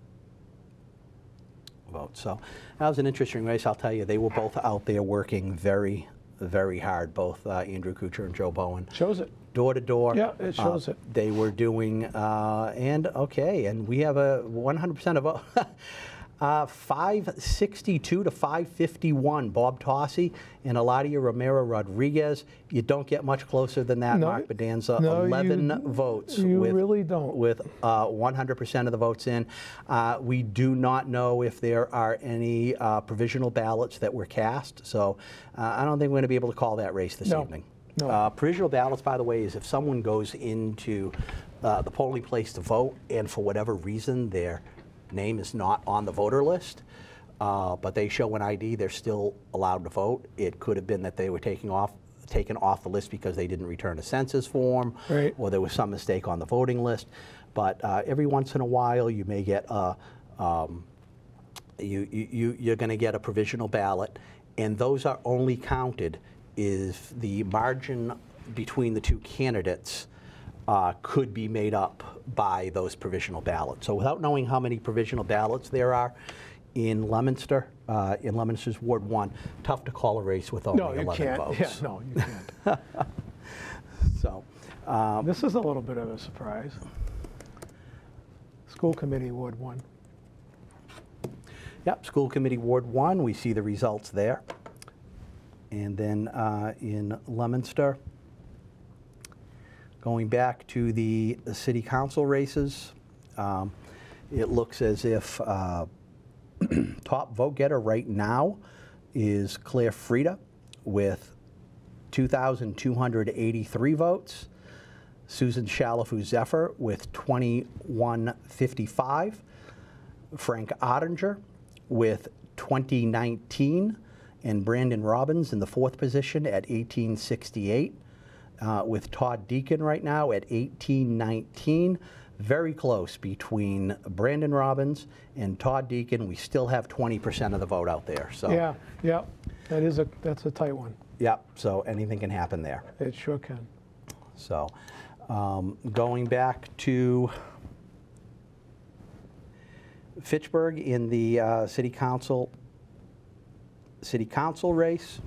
votes. So that was an interesting race. I'll tell you, they were both out there working very, very hard. Both Andrew Kuchar and Joe Bowen. Shows it. Door to door. Yeah, it shows it. They were doing and we have a 100% of vote. 562 to 551, Bob Tossi and Eladia Romero Rodriguez. You don't get much closer than that, Mark Bedanza. 11 votes. You really don't. With 100% of the votes in. We do not know if there are any provisional ballots that were cast, so I don't think we're going to be able to call that race this evening. No. Provisional ballots, by the way, is if someone goes into the polling place to vote and for whatever reason their name is not on the voter list, but they show an ID, they're still allowed to vote. It could have been that they were taken off the list because they didn't return a census form, or there was some mistake on the voting list. But every once in a while, you may get you're going to get a provisional ballot, and those are only counted if the margin between the two candidates could be made up by those provisional ballots. So without knowing how many provisional ballots there are in Leominster, in Leominster's Ward 1, tough to call a race with only 11 votes. Yeah, no, you can't. So this is a little bit of a surprise. School Committee Ward 1. Yep, School Committee Ward 1, we see the results there. And then in Leominster, going back to the City Council races, it looks as if top vote getter right now is Claire Frieda with 2,283 votes. Susan Shalafu Zephyr with 2,155. Frank Ottinger with 2019. And Brandon Robbins in the 4th position at 1868. With Todd Deacon right now at 1819. Very close between Brandon Robbins and Todd Deacon. We still have 20% of the vote out there. So yeah, that's a tight one. Yep, so anything can happen there. It sure can. So going back to Fitchburg in the City Council race,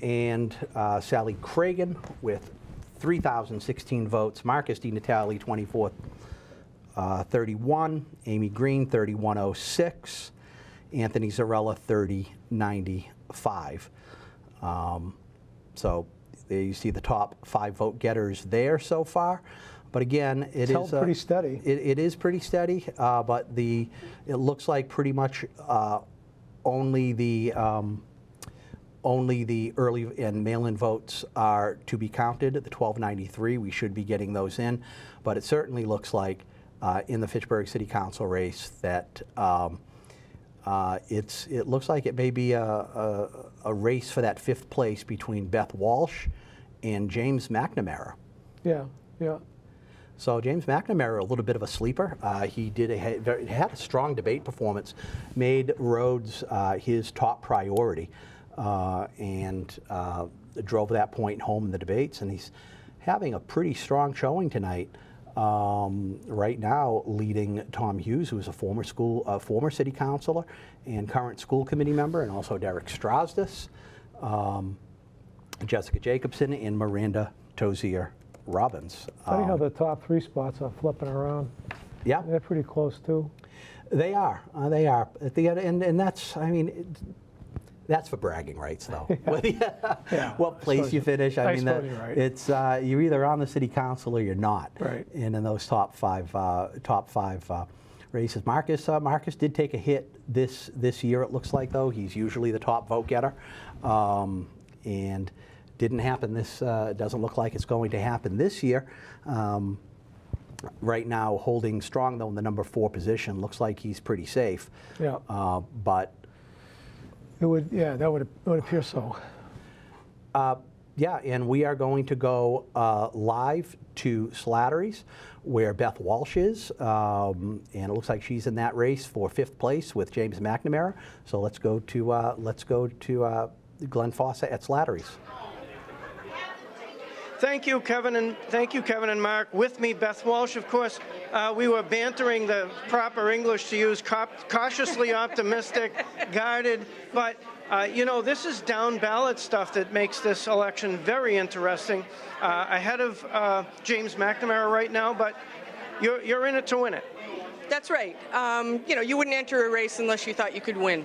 and Sally Cragen with 3,016 votes. Marcus DiNatale, 2431. Amy Green, 3106. Anthony Zarella, 3095. So there you see the top 5 vote getters there so far. But again, it's held pretty steady. It is pretty steady, but it looks like pretty much only the early and mail-in votes are to be counted. The 1293, we should be getting those in, but it certainly looks like in the Fitchburg City Council race that it looks like it may be a race for that 5th place between Beth Walsh and James McNamara. Yeah. So James McNamara, a little bit of a sleeper. He had a strong debate performance, made roads his top priority, and drove that point home in the debates. And he's having a pretty strong showing tonight. Right now, leading Tom Hughes, who is a former city councilor and current school committee member, and also Derek Strasdis, Jessica Jacobson, and Miranda Tozier Robbins. Funny how the top 3 spots are flipping around. Yeah, they're pretty close too. They are. They are at the end, and that's. I mean, that's for bragging rights, though. What place you finish. I mean, right. It's you're either on the city council or you're not. Right. And in those top five races, Marcus did take a hit this year. It looks like, though he's usually the top vote getter, and didn't happen. This doesn't look like it's going to happen this year. Right now, holding strong though in the number 4 position. Looks like he's pretty safe. Yeah. But it would, that would appear so. Yeah, and we are going to go live to Slattery's, where Beth Walsh is, and it looks like she's in that race for 5th place with James McNamara. So let's go to Glenn Fossa at Slattery's. Thank you, Kevin, and Mark. With me, Beth Walsh, of course. We were bantering the proper English to use, cautiously optimistic, guarded, but this is down ballot stuff that makes this election very interesting. Ahead of James McNamara right now, but you're in it to win it. That's right. You wouldn't enter a race unless you thought you could win.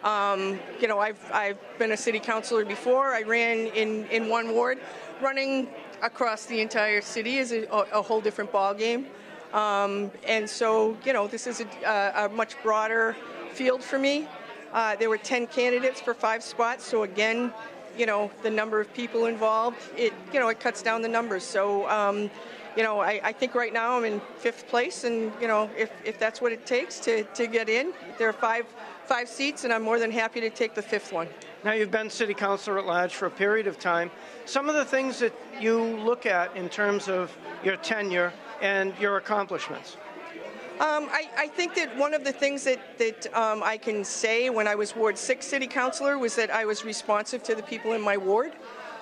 I've been a city councilor before. I ran in one ward. Running across the entire city is a whole different ballgame. And so, this is a much broader field for me. There were 10 candidates for 5 spots. So again, the number of people involved, it cuts down the numbers. So, I think right now I'm in 5th place. And, if that's what it takes to get in, there are five seats, and I'm more than happy to take the 5th one. Now, you've been city councilor at large for a period of time. Some of the things that you look at in terms of your tenure and your accomplishments. I think that one of the things that I can say when I was Ward 6 city councilor was that I was responsive to the people in my ward.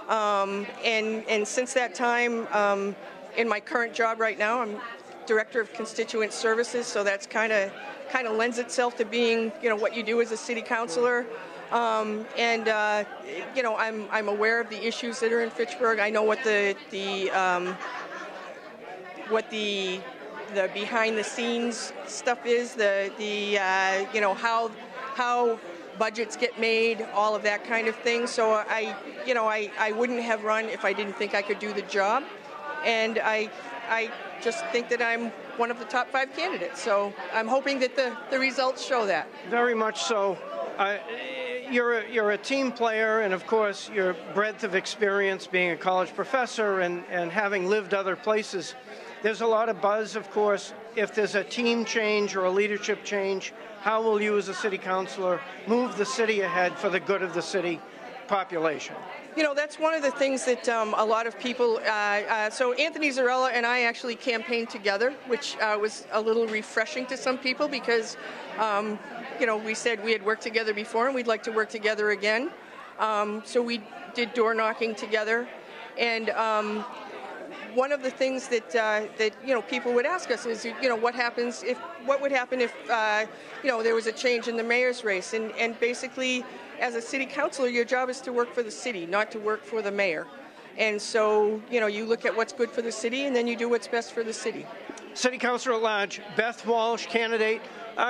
And since that time, in my current job right now, I'm Director of Constituent Services, so that's kind of lends itself to being, what you do as a city councilor. I'm aware of the issues that are in Fitchburg. I know what the behind the scenes stuff is, how budgets get made, all of that kind of thing. So I wouldn't have run if I didn't think I could do the job. And I just think that I'm one of the top 5 candidates. So I'm hoping that the results show that. Very much so. You're a team player, and of course your breadth of experience being a college professor and having lived other places. There's a lot of buzz, of course. If there's a team change or a leadership change, how will you as a city councilor move the city ahead for the good of the city population? That's one of the things that a lot of people, so Anthony Zarella and I actually campaigned together, which was a little refreshing to some people because, we said we had worked together before and we'd like to work together again. So we did door knocking together. And one of the things that people would ask us is, what would happen if, there was a change in the mayor's race? And basically, as a city councilor, your job is to work for the city, not to work for the mayor. And so, you look at what's good for the city, and then you do what's best for the city. City Councilor at Large, Beth Walsh, candidate.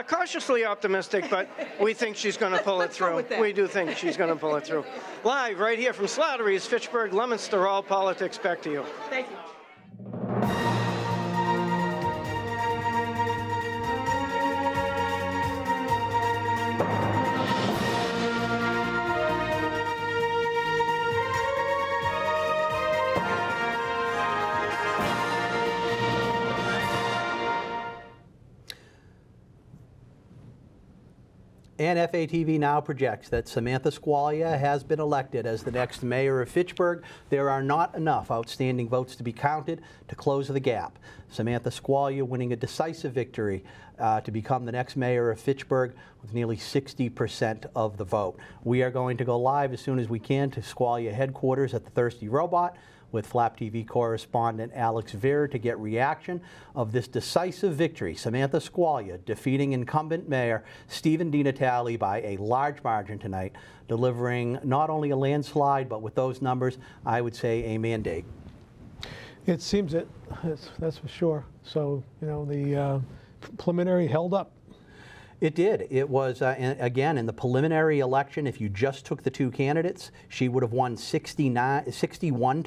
Cautiously optimistic, but we think she's going to pull it through. We do think she's going to pull it through. Live right here from Slattery's, Fitchburg, Leominster, All Politics. Back to you. Thank you. And FATV now projects that Samantha Squalia has been elected as the next mayor of Fitchburg. There are not enough outstanding votes to be counted to close the gap. Samantha Squalia winning a decisive victory to become the next mayor of Fitchburg with nearly 60% of the vote. We are going to go live as soon as we can to Squalia headquarters at the Thirsty Robot with Flap TV correspondent Alex Vera to get reaction of this decisive victory. Samantha Squalia defeating incumbent mayor Stephen DiNatale by a large margin tonight, delivering not only a landslide, but with those numbers, I would say a mandate. It seems it, that's for sure. So, the preliminary held up. It did. It was, again, in the preliminary election, if you just took the two candidates, she would have won 61 to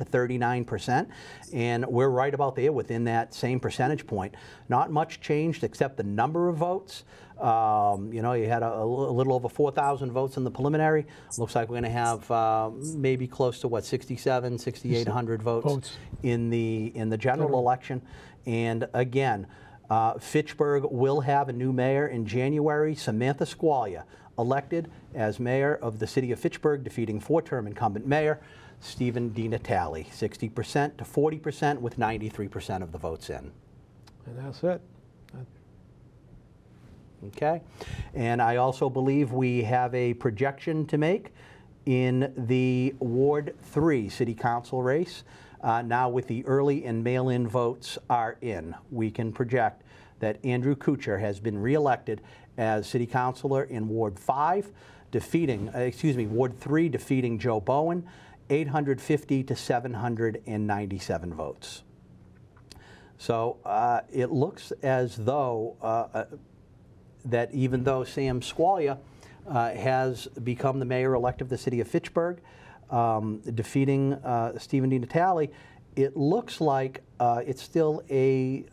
39%, and we're right about there within that same percentage point. Not much changed except the number of votes. You had a little over 4,000 votes in the preliminary. Looks like we're going to have maybe close to, 6,800 votes in the general election. And again, Fitchburg will have a new mayor in January. Samantha Squalia elected as mayor of the city of Fitchburg, defeating 4-term incumbent mayor Stephen DiNatale, 60% to 40% with 93% of the votes in. And that's it. Okay. And I also believe we have a projection to make in the Ward 3 City Council race. Now with the early and mail-in votes are in, we can project that Andrew Kuchar has been reelected as city councilor in Ward 5, Ward 3 defeating Joe Bowen, 850 to 797 votes. So it looks as though that even though Sam Squalia has become the mayor-elect of the city of Fitchburg, defeating Stephen DiNatale, it looks like it's still a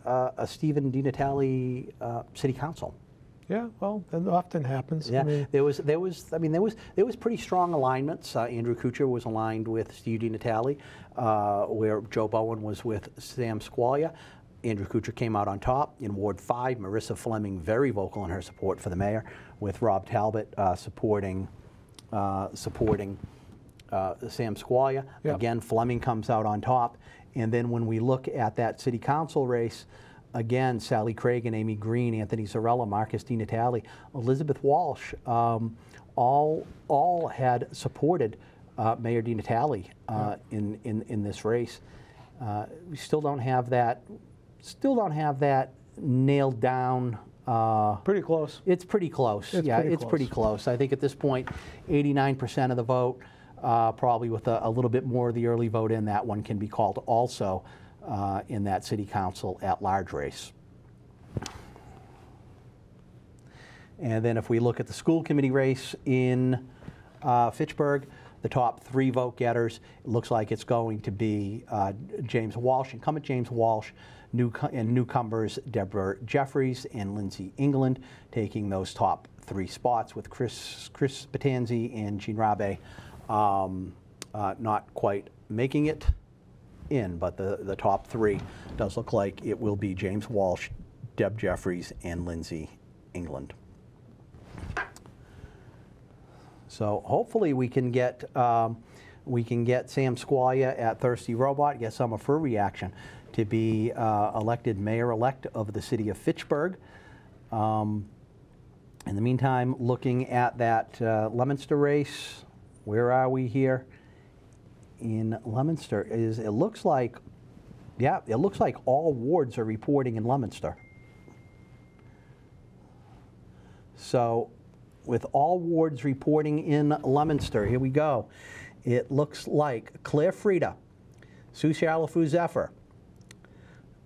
Stephen DiNatale city council. Yeah, well, that often happens. Yeah, there was pretty strong alignments. Andrew Kuchar was aligned with Steve DiNatale, where Joe Bowen was with Sam Squalia. Andrew Kuchar came out on top. In Ward 5, Marissa Fleming very vocal in her support for the mayor, with Rob Talbot supporting Sam Squalia. Yep. Again, Fleming comes out on top. And then when we look at that city council race, again, Sally Craig and Amy Green, Anthony Zarella, Marcus DiNatale, Elizabeth Walsh, all had supported Mayor DiNatale in this race. We still don't have that. Nailed down. Pretty close. It's pretty close. It's pretty close. I think at this point, 89% of the vote, probably with a little bit more of the early vote in, that one can be called also in that city council at-large race. And then if we look at the school committee race in Fitchburg, the top 3 vote getters, it looks like it's going to be James Walsh, incumbent James Walsh, and newcomers Deborah Jeffries and Lindsay England taking those top 3 spots, with Chris Batanzi and Jean Rabe not quite making it in, but the top 3 does look like it will be James Walsh, Deb Jeffries, and Lindsay England. So hopefully we can get Sam Squalia at Thirsty Robot, get some of her reaction to be elected mayor-elect of the city of Fitchburg. In the meantime, looking at that Leominster race, where are we here? In Leominster, it looks like all wards are reporting in Leominster. So with all wards reporting in Leominster, here we go. It looks like Claire Frieda, Sue Shalafu Zephyr,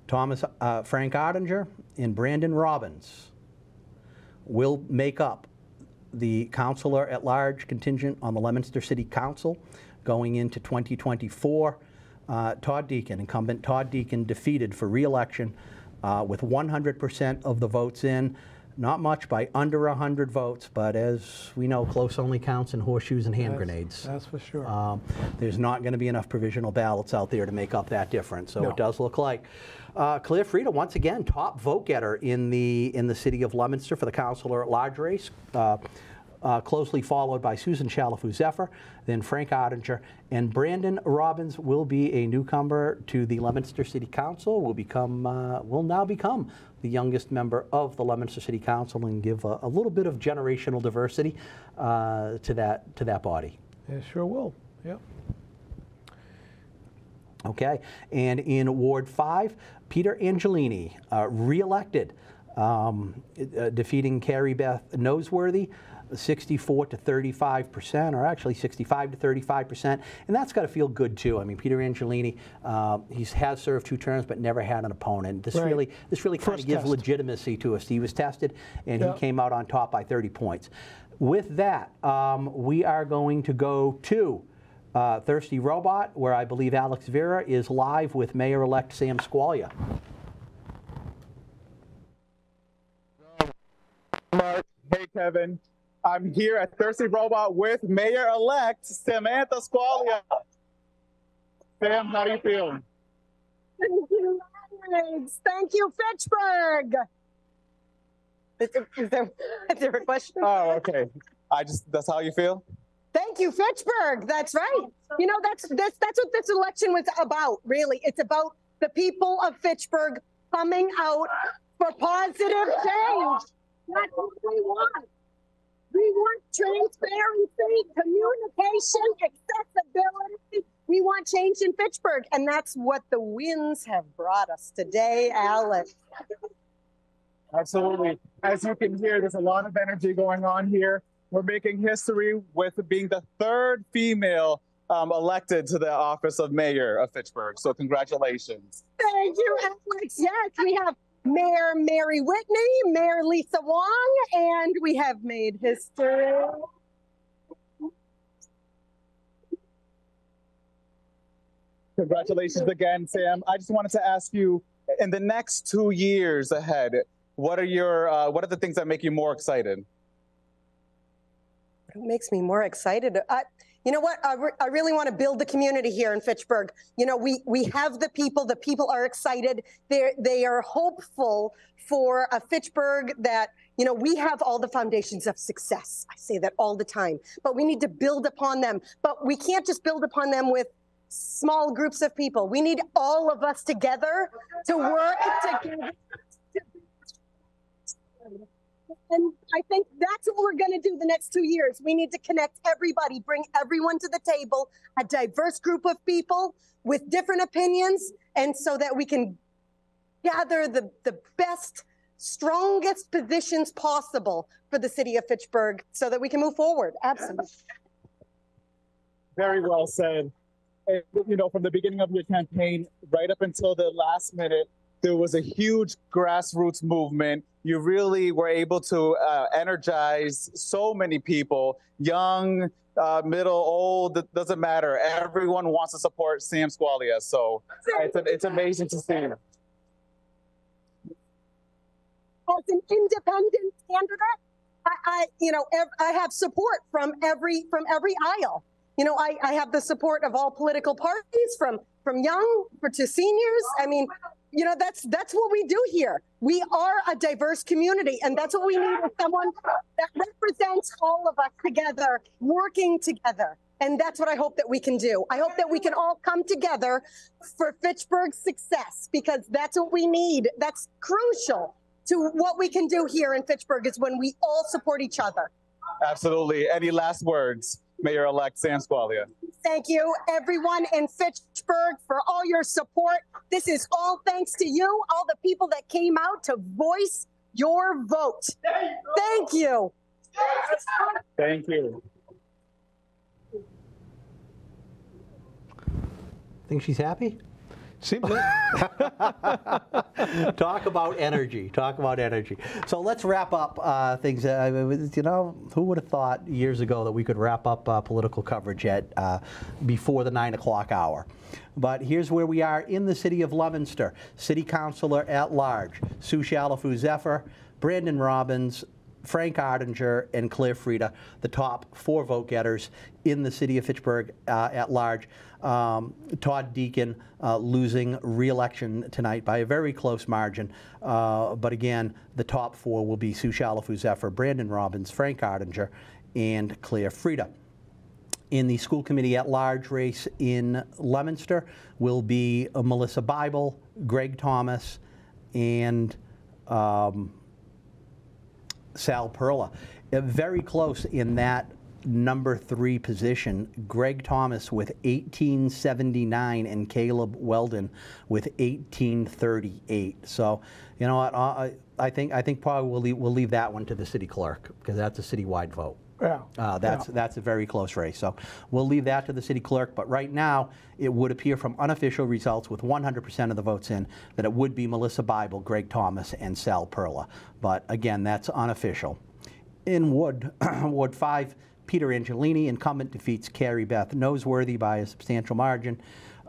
Frank Ottinger, and Brandon Robbins will make up the councilor at-large contingent on the Leominster City Council going into 2024. Todd Deacon, incumbent Todd Deacon, defeated for re-election with 100% of the votes in. Not much, by under 100 votes, but as we know, close only counts in horseshoes and hand grenades. That's for sure. There's not going to be enough provisional ballots out there to make up that difference. So it does look like Claire Frieda, once again, top vote getter in the city of Leominster for the councilor at large race. Closely followed by Susan Shalafu Zephyr, then Frank Ottinger, and Brandon Robbins will be a newcomer to the Leominster City Council. Will now become the youngest member of the Leominster City Council and give a little bit of generational diversity to that body. It sure will. Yep. Okay, and in Ward 5, Peter Angelini, re-elected, defeating Carrie Beth Noseworthy, 64 to 35%, or actually 65 to 35%, and that's got to feel good too. I mean, Peter Angelini, he has served 2 terms, but never had an opponent. This really kind of gives legitimacy to us. He was tested, and he came out on top by 30 points. With that, we are going to go to Thirsty Robot, where I believe Alex Vera is live with Mayor-elect Sam Squalia. Mark, hey Kevin. I'm here at Thirsty Robot with Mayor-elect Samantha Squalia. Sam, how do you feel? Thank you, Alex. Thank you, Fitchburg. Is there a question? Oh, okay. That's how you feel? Thank you, Fitchburg. That's right. You know, that's what this election was about, really. It's about the people of Fitchburg coming out for positive change. That's what we want. We want transparency, communication, accessibility. We want change in Fitchburg, and that's what the winds have brought us today, Alex. Absolutely. As you can hear, there's a lot of energy going on here. We're making history with being the 3rd female elected to the office of mayor of Fitchburg. So congratulations. Thank you, Alex. Yes, we have Mayor Mary Whitney, Mayor Lisa Wong, and we have made history. Congratulations again, Sam. I just wanted to ask you, in the next 2 years ahead, what are the things that make you more excited? What makes me more excited? You know what? I really want to build the community here in Fitchburg. You know, we have the people are excited. They are hopeful for a Fitchburg that, you know, we have all the foundations of success. I say that all the time, but we need to build upon them. But we can't just build upon them with small groups of people. We need all of us together to work together. And I think that's what we're we're going to do the next 2 years. We need to connect everybody, bring everyone to the table, a diverse group of people with different opinions, and so that we can gather the best, strongest positions possible for the city of Fitchburg so that we can move forward. Absolutely. Very well said. And, you know, from the beginning of your campaign right up until the last minute, there was a huge grassroots movement. You really were able to energize so many people, young, middle, old, it doesn't matter. Everyone wants to support Sam Squalia. So it's amazing to see. As an independent candidate, I have support from every aisle. You know, I have the support of all political parties, from young to seniors. I mean, you know, that's what we do here. We are a diverse community, and that's what we need, is someone that represents all of us together, working together. And that's what I hope that we can do. I hope that we can all come together for Fitchburg's success, because that's what we need. That's crucial to what we can do here in Fitchburg, is when we all support each other. Absolutely. Any last words, Mayor-elect Sam Squalia? Thank you, everyone in Fitchburg, for all your support. This is all thanks to you, all the people that came out to voice your vote. Thank you. Thank you. Think she's happy? Seems like. Talk about energy. Talk about energy. So let's wrap up things. You know, who would have thought years ago that we could wrap up political coverage at before the 9 o'clock hour? But here's where we are in the city of Leominster. City Councilor at Large, Sue Shalafu-Zephyr, Brandon Robbins, Frank Ardinger, and Claire Frieda, the top 4 vote getters in the city of Fitchburg at large. Todd Deacon losing re-election tonight by a very close margin. But again, the top 4 will be Sue Shalafu-Zephyr, Brandon Robbins, Frank Ardinger, and Claire Frieda. In the school committee at large race in Leominster will be Melissa Bible, Greg Thomas, and Sal Perla. Very close in that number 3 position. Greg Thomas with 1879 and Caleb Weldon with 1838. So, you know what? I think probably we'll leave that one to the city clerk, because that's a citywide vote. Yeah. That's a very close race. So we'll leave that to the city clerk. But right now, it would appear from unofficial results with 100% of the votes in that it would be Melissa Bible, Greg Thomas, and Sal Perla. But again, that's unofficial. In Ward 5, Peter Angelini, incumbent, defeats Carrie Beth Noseworthy by a substantial margin.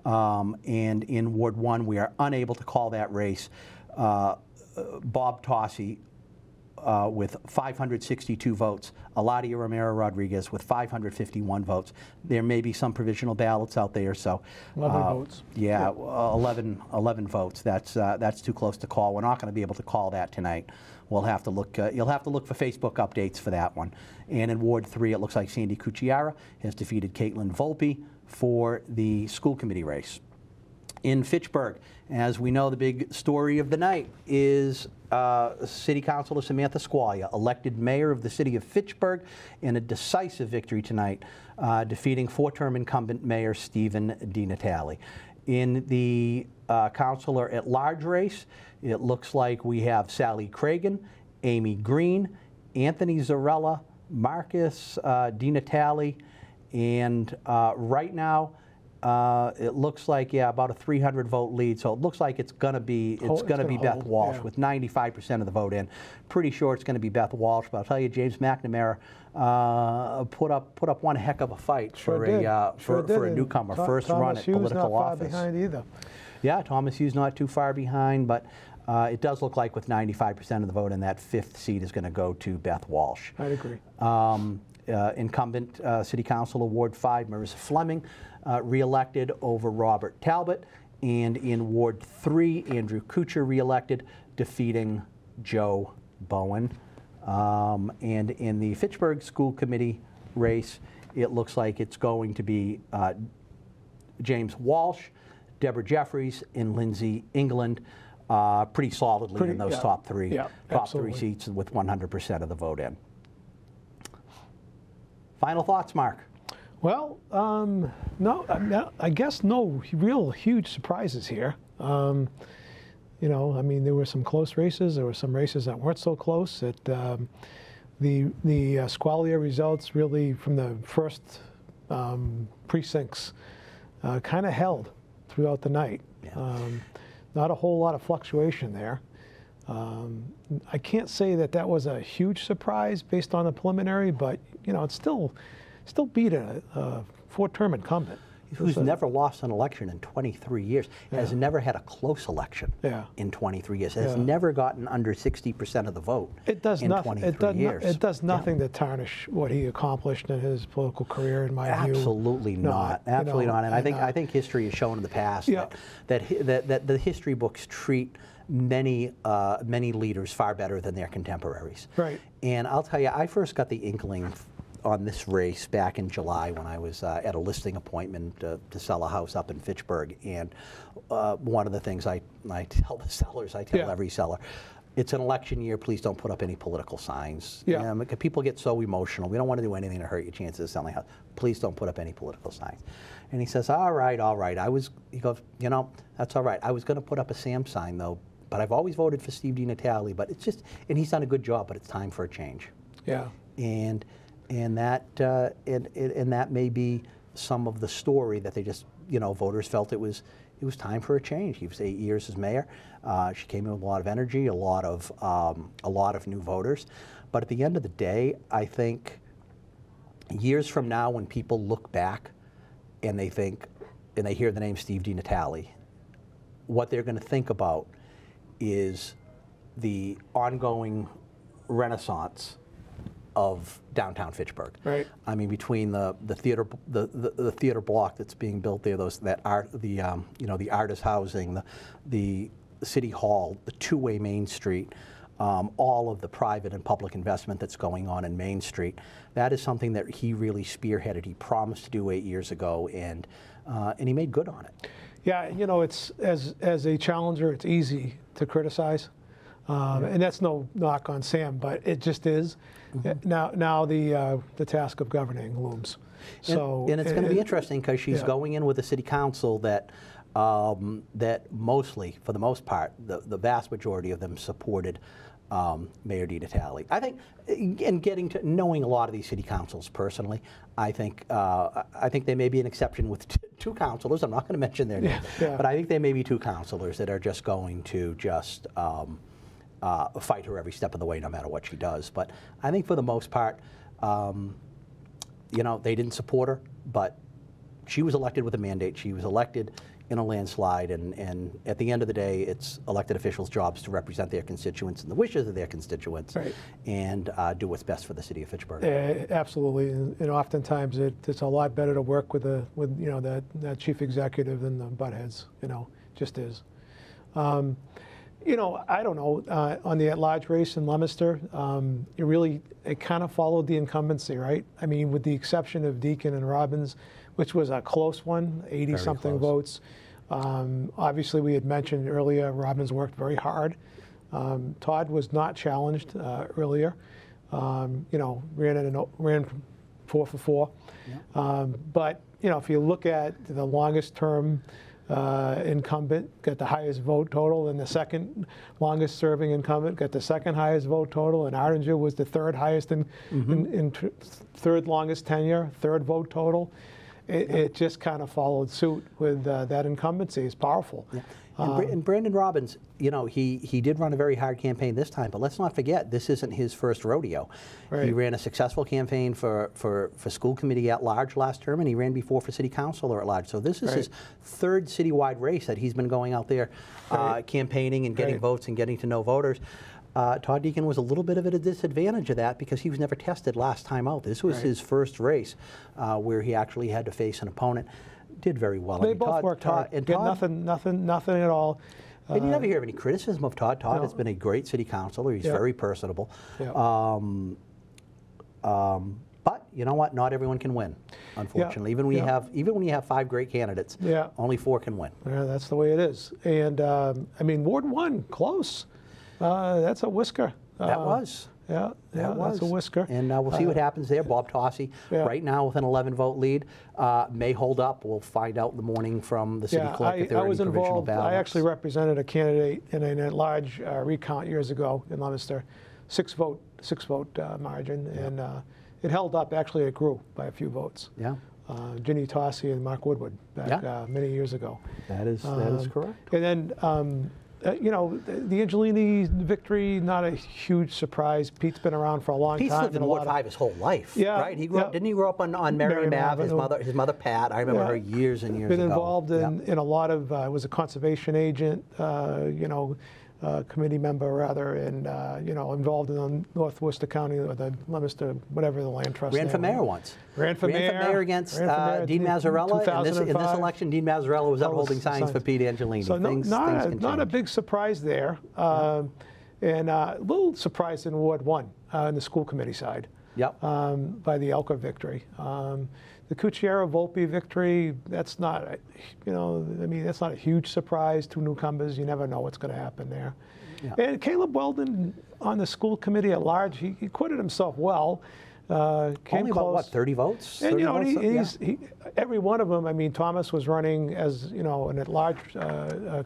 And in Ward 1, we are unable to call that race. Bob Tossi with 562 votes, Eladia Romero Rodriguez with 551 votes. There may be some provisional ballots out there, so 11 votes. Yeah, 11 votes. That's too close to call. We're not going to be able to call that tonight. We'll have to look. You'll have to look for Facebook updates for that one. And in Ward 3, it looks like Sandy Cucciara has defeated Caitlin Volpe for the school committee race. In Fitchburg, as we know, the big story of the night is City Councilor Samantha Squalia, elected mayor of the city of Fitchburg in a decisive victory tonight, defeating 4-term incumbent Mayor Stephen DiNatale. In the councilor at large race, it looks like we have Sally Cragen, Amy Green, Anthony Zarella, Marcus DiNatale, and right now, it looks like, yeah, about a 300 vote lead. So it looks like it's going to be Beth Walsh, with 95% of the vote in. Pretty sure it's going to be Beth Walsh, but I'll tell you, James McNamara put up one heck of a fight for a newcomer, first run at political office. Thomas Hughes not far behind either. Yeah, Thomas Hughes not too far behind, but it does look like with 95% of the vote in, that 5th seat is going to go to Beth Walsh. I'd agree. Incumbent City Council Ward 5, Marissa Fleming, re-elected over Robert Talbot. And in Ward 3, Andrew Kuchar re-elected, defeating Joe Bowen. And in the Fitchburg School Committee race, it looks like it's going to be James Walsh, Deborah Jeffries, and Lindsay England, pretty solidly in those top three seats with 100% of the vote in. Final thoughts, Mark? Well, no, I guess no real huge surprises here. You know, I mean, there were some close races. There were some races that weren't so close. The Squalia results really from the first precincts kind of held throughout the night. Yeah. Not a whole lot of fluctuation there. I can't say that that was a huge surprise based on the preliminary, but you know, it still beat a four-term incumbent. Who's never lost an election in 23 years, has never had a close election in 23 years, has never gotten under 60% of the vote in 23 years. It does nothing to tarnish what he accomplished in his political career, in my view. Absolutely not. Absolutely not. And I think history has shown in the past that the history books treat many leaders far better than their contemporaries. Right. And I'll tell you, I first got the inkling on this race back in July when I was at a listing appointment to sell a house up in Fitchburg. And one of the things I tell the sellers, I tell every seller, it's an election year, please don't put up any political signs. Yeah. People get so emotional. We don't want to do anything to hurt your chances of selling a house. Please don't put up any political signs. And he says, all right. He goes, you know, that's all right. I was going to put up a Sam sign, though, but I've always voted for Steve DiNatale, but it's just, and he's done a good job, but it's time for a change. Yeah. And that may be some of the story that they just, you know, voters felt it was time for a change. He was 8 years as mayor. She came in with a lot of energy, a lot of new voters. But at the end of the day, I think years from now, when people look back and they think, and they hear the name Steve DiNatale, what they're going to think about is the ongoing renaissance of downtown Fitchburg. Right. I mean, between the theater theater block that's being built there, the artist housing, the city hall, the two-way Main Street, all of the private and public investment that's going on in Main Street, that is something that he really spearheaded. He promised to do 8 years ago, and he made good on it. Yeah, you know, it's as a challenger, it's easy to criticize. And that's no knock on Sam, but it just is. Mm-hmm. Now the task of governing looms. And it's going to be interesting because she's going in with a city council that mostly, for the most part, the vast majority of them supported Mayor DiNatale. I think, and getting to knowing a lot of these city councils personally, I think there may be an exception with two councilors. I'm not going to mention their name, but I think there may be two councilors that are just going to just fight her every step of the way, no matter what she does. But I think for the most part, you know, they didn't support her, but she was elected with a mandate. She was elected in a landslide, and at the end of the day, it's elected officials' jobs to represent their constituents and the wishes of their constituents, and do what's best for the city of Fitchburg. Absolutely, and oftentimes it's a lot better to work with you know, that chief executive than the buttheads. You know, just is. You know, I don't know, on the at-large race in Leominster, it kind of followed the incumbency, right? I mean, with the exception of Deacon and Robbins, which was a close one, 80-something votes. Obviously, we had mentioned earlier, Robbins worked very hard. Todd was not challenged earlier. You know, ran 4 for 4. Yeah. But, you know, if you look at the longest term incumbent, got the highest vote total, and the second longest serving incumbent got the second highest vote total, and Ardinger was the third highest in third longest tenure, third vote total. It just kind of followed suit with that incumbency. It's powerful. Yeah. And Brandon Robbins, you know, he did run a very hard campaign this time, but let's not forget, this isn't his first rodeo. Right. He ran a successful campaign for school committee at large last term, and he ran before for city councilor at large. So this is his third citywide race that he's been going out there campaigning and getting votes and getting to know voters. Todd Deacon was a little bit of at a disadvantage of that because he was never tested last time out. This was his first race where he actually had to face an opponent. Did very well. They both worked hard. And nothing at all. And you never hear of any criticism of Todd. Todd has been a great city councilor. He's very personable. Yeah. But you know what? Not everyone can win, unfortunately. Even when you have 5 great candidates, only 4 can win. Yeah, that's the way it is. And I mean, Ward 1, close. That's a whisker. That was. Yeah, yeah, that's a whisker. And we'll see what happens there. Bob Tossi, right now with an 11-vote lead, may hold up. We'll find out in the morning from the city clerk if there are any provisional ballots. I actually represented a candidate in a large recount years ago in Leominster, six-vote margin, and it held up. Actually, it grew by a few votes. Yeah. Ginny Tossi and Mark Woodward back many years ago. That is correct. And then, you know, the Angelini victory, not a huge surprise. Pete's been around for a long time. Pete's lived in Ward 5 his whole life, right? He grew up, didn't he grow up on Merriam Ave? His mother Pat. I remember her years and years ago. Been involved in a lot of, was a conservation agent, you know, committee member rather, and you know, involved in the North Worcester County or the Leominster, whatever the land trust. Ran for mayor once. Ran for mayor against Dean Mazzarella. In this election, Dean Mazzarella was out holding signs for Pete Angelini. So not a big surprise there, and a little surprise in Ward 1 in the school committee side. Yep. By the Elka victory. The Cucchiera-Volpe victory, that's not, you know, I mean, that's not a huge surprise. Two newcomers, you never know what's going to happen there. Yeah. And Caleb Weldon on the school committee at large, he acquitted himself well. Only about, what, 30 votes? And, 30 you know, votes? Every one of them, I mean, Thomas was running as, you know, an at-large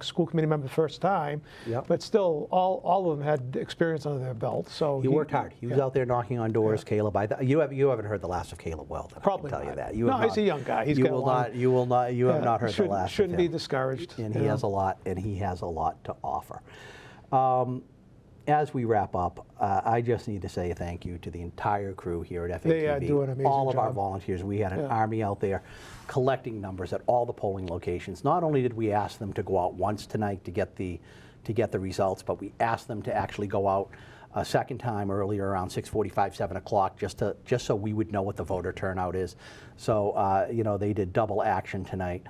school committee member the first time, but still, all of them had experience under their belt. So he worked hard. He was out there knocking on doors, Caleb. You haven't heard the last of Caleb Weldon. Probably I can tell not. you that. No, he's a young guy. You have not heard the last Shouldn't of be him. discouraged. And he has a lot, to offer. As we wrap up, I just need to say thank you to the entire crew here at FATV. They do an amazing all of our job. volunteers. We had an army out there collecting numbers at all the polling locations. Not only did we ask them to go out once tonight to get the results, but we asked them to actually go out a second time earlier around 6:45, 7 o'clock, just so we would know what the voter turnout is. So you know, they did double action tonight.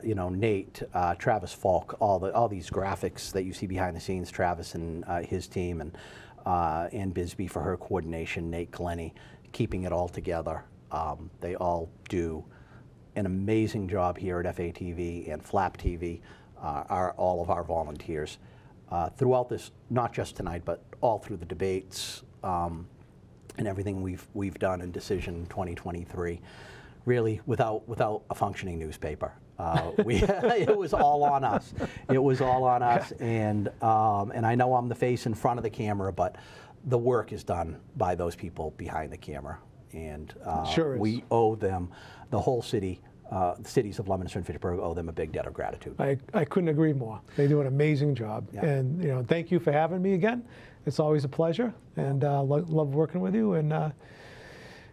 You know, Nate, Travis Falk, all these graphics that you see behind the scenes, Travis and his team, and Ann Bisbee for her coordination, Nate Glennie, keeping it all together. They all do an amazing job here at FATV, and Flap TV are all of our volunteers throughout this, not just tonight, but all through the debates and everything we've done in Decision 2023. Really, without a functioning newspaper. It was all on us. It was all on us, and I know I'm the face in front of the camera, but the work is done by those people behind the camera, and we owe them, the whole city, the cities of Leominster and Fitchburg owe them a big debt of gratitude. I couldn't agree more. They do an amazing job, and you know, thank you for having me again. It's always a pleasure, and love working with you. And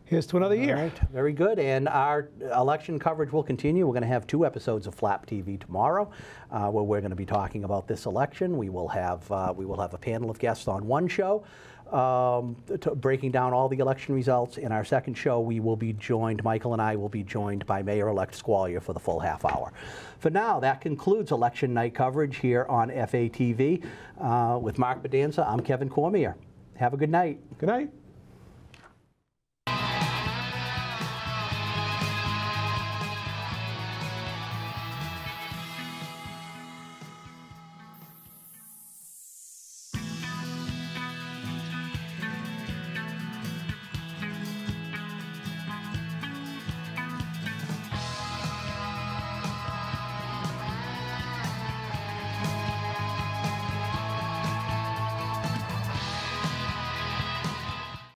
here's to another year. All right, very good. And our election coverage will continue. We're going to have 2 episodes of Flap TV tomorrow, where we're going to be talking about this election. We will have a panel of guests on one show, breaking down all the election results. In our second show, we will be joined, Michael and I will be joined by Mayor-elect Squalier for the full half hour. For now, that concludes election night coverage here on FATV. With Mark Bedanza, I'm Kevin Cormier. Have a good night. Good night.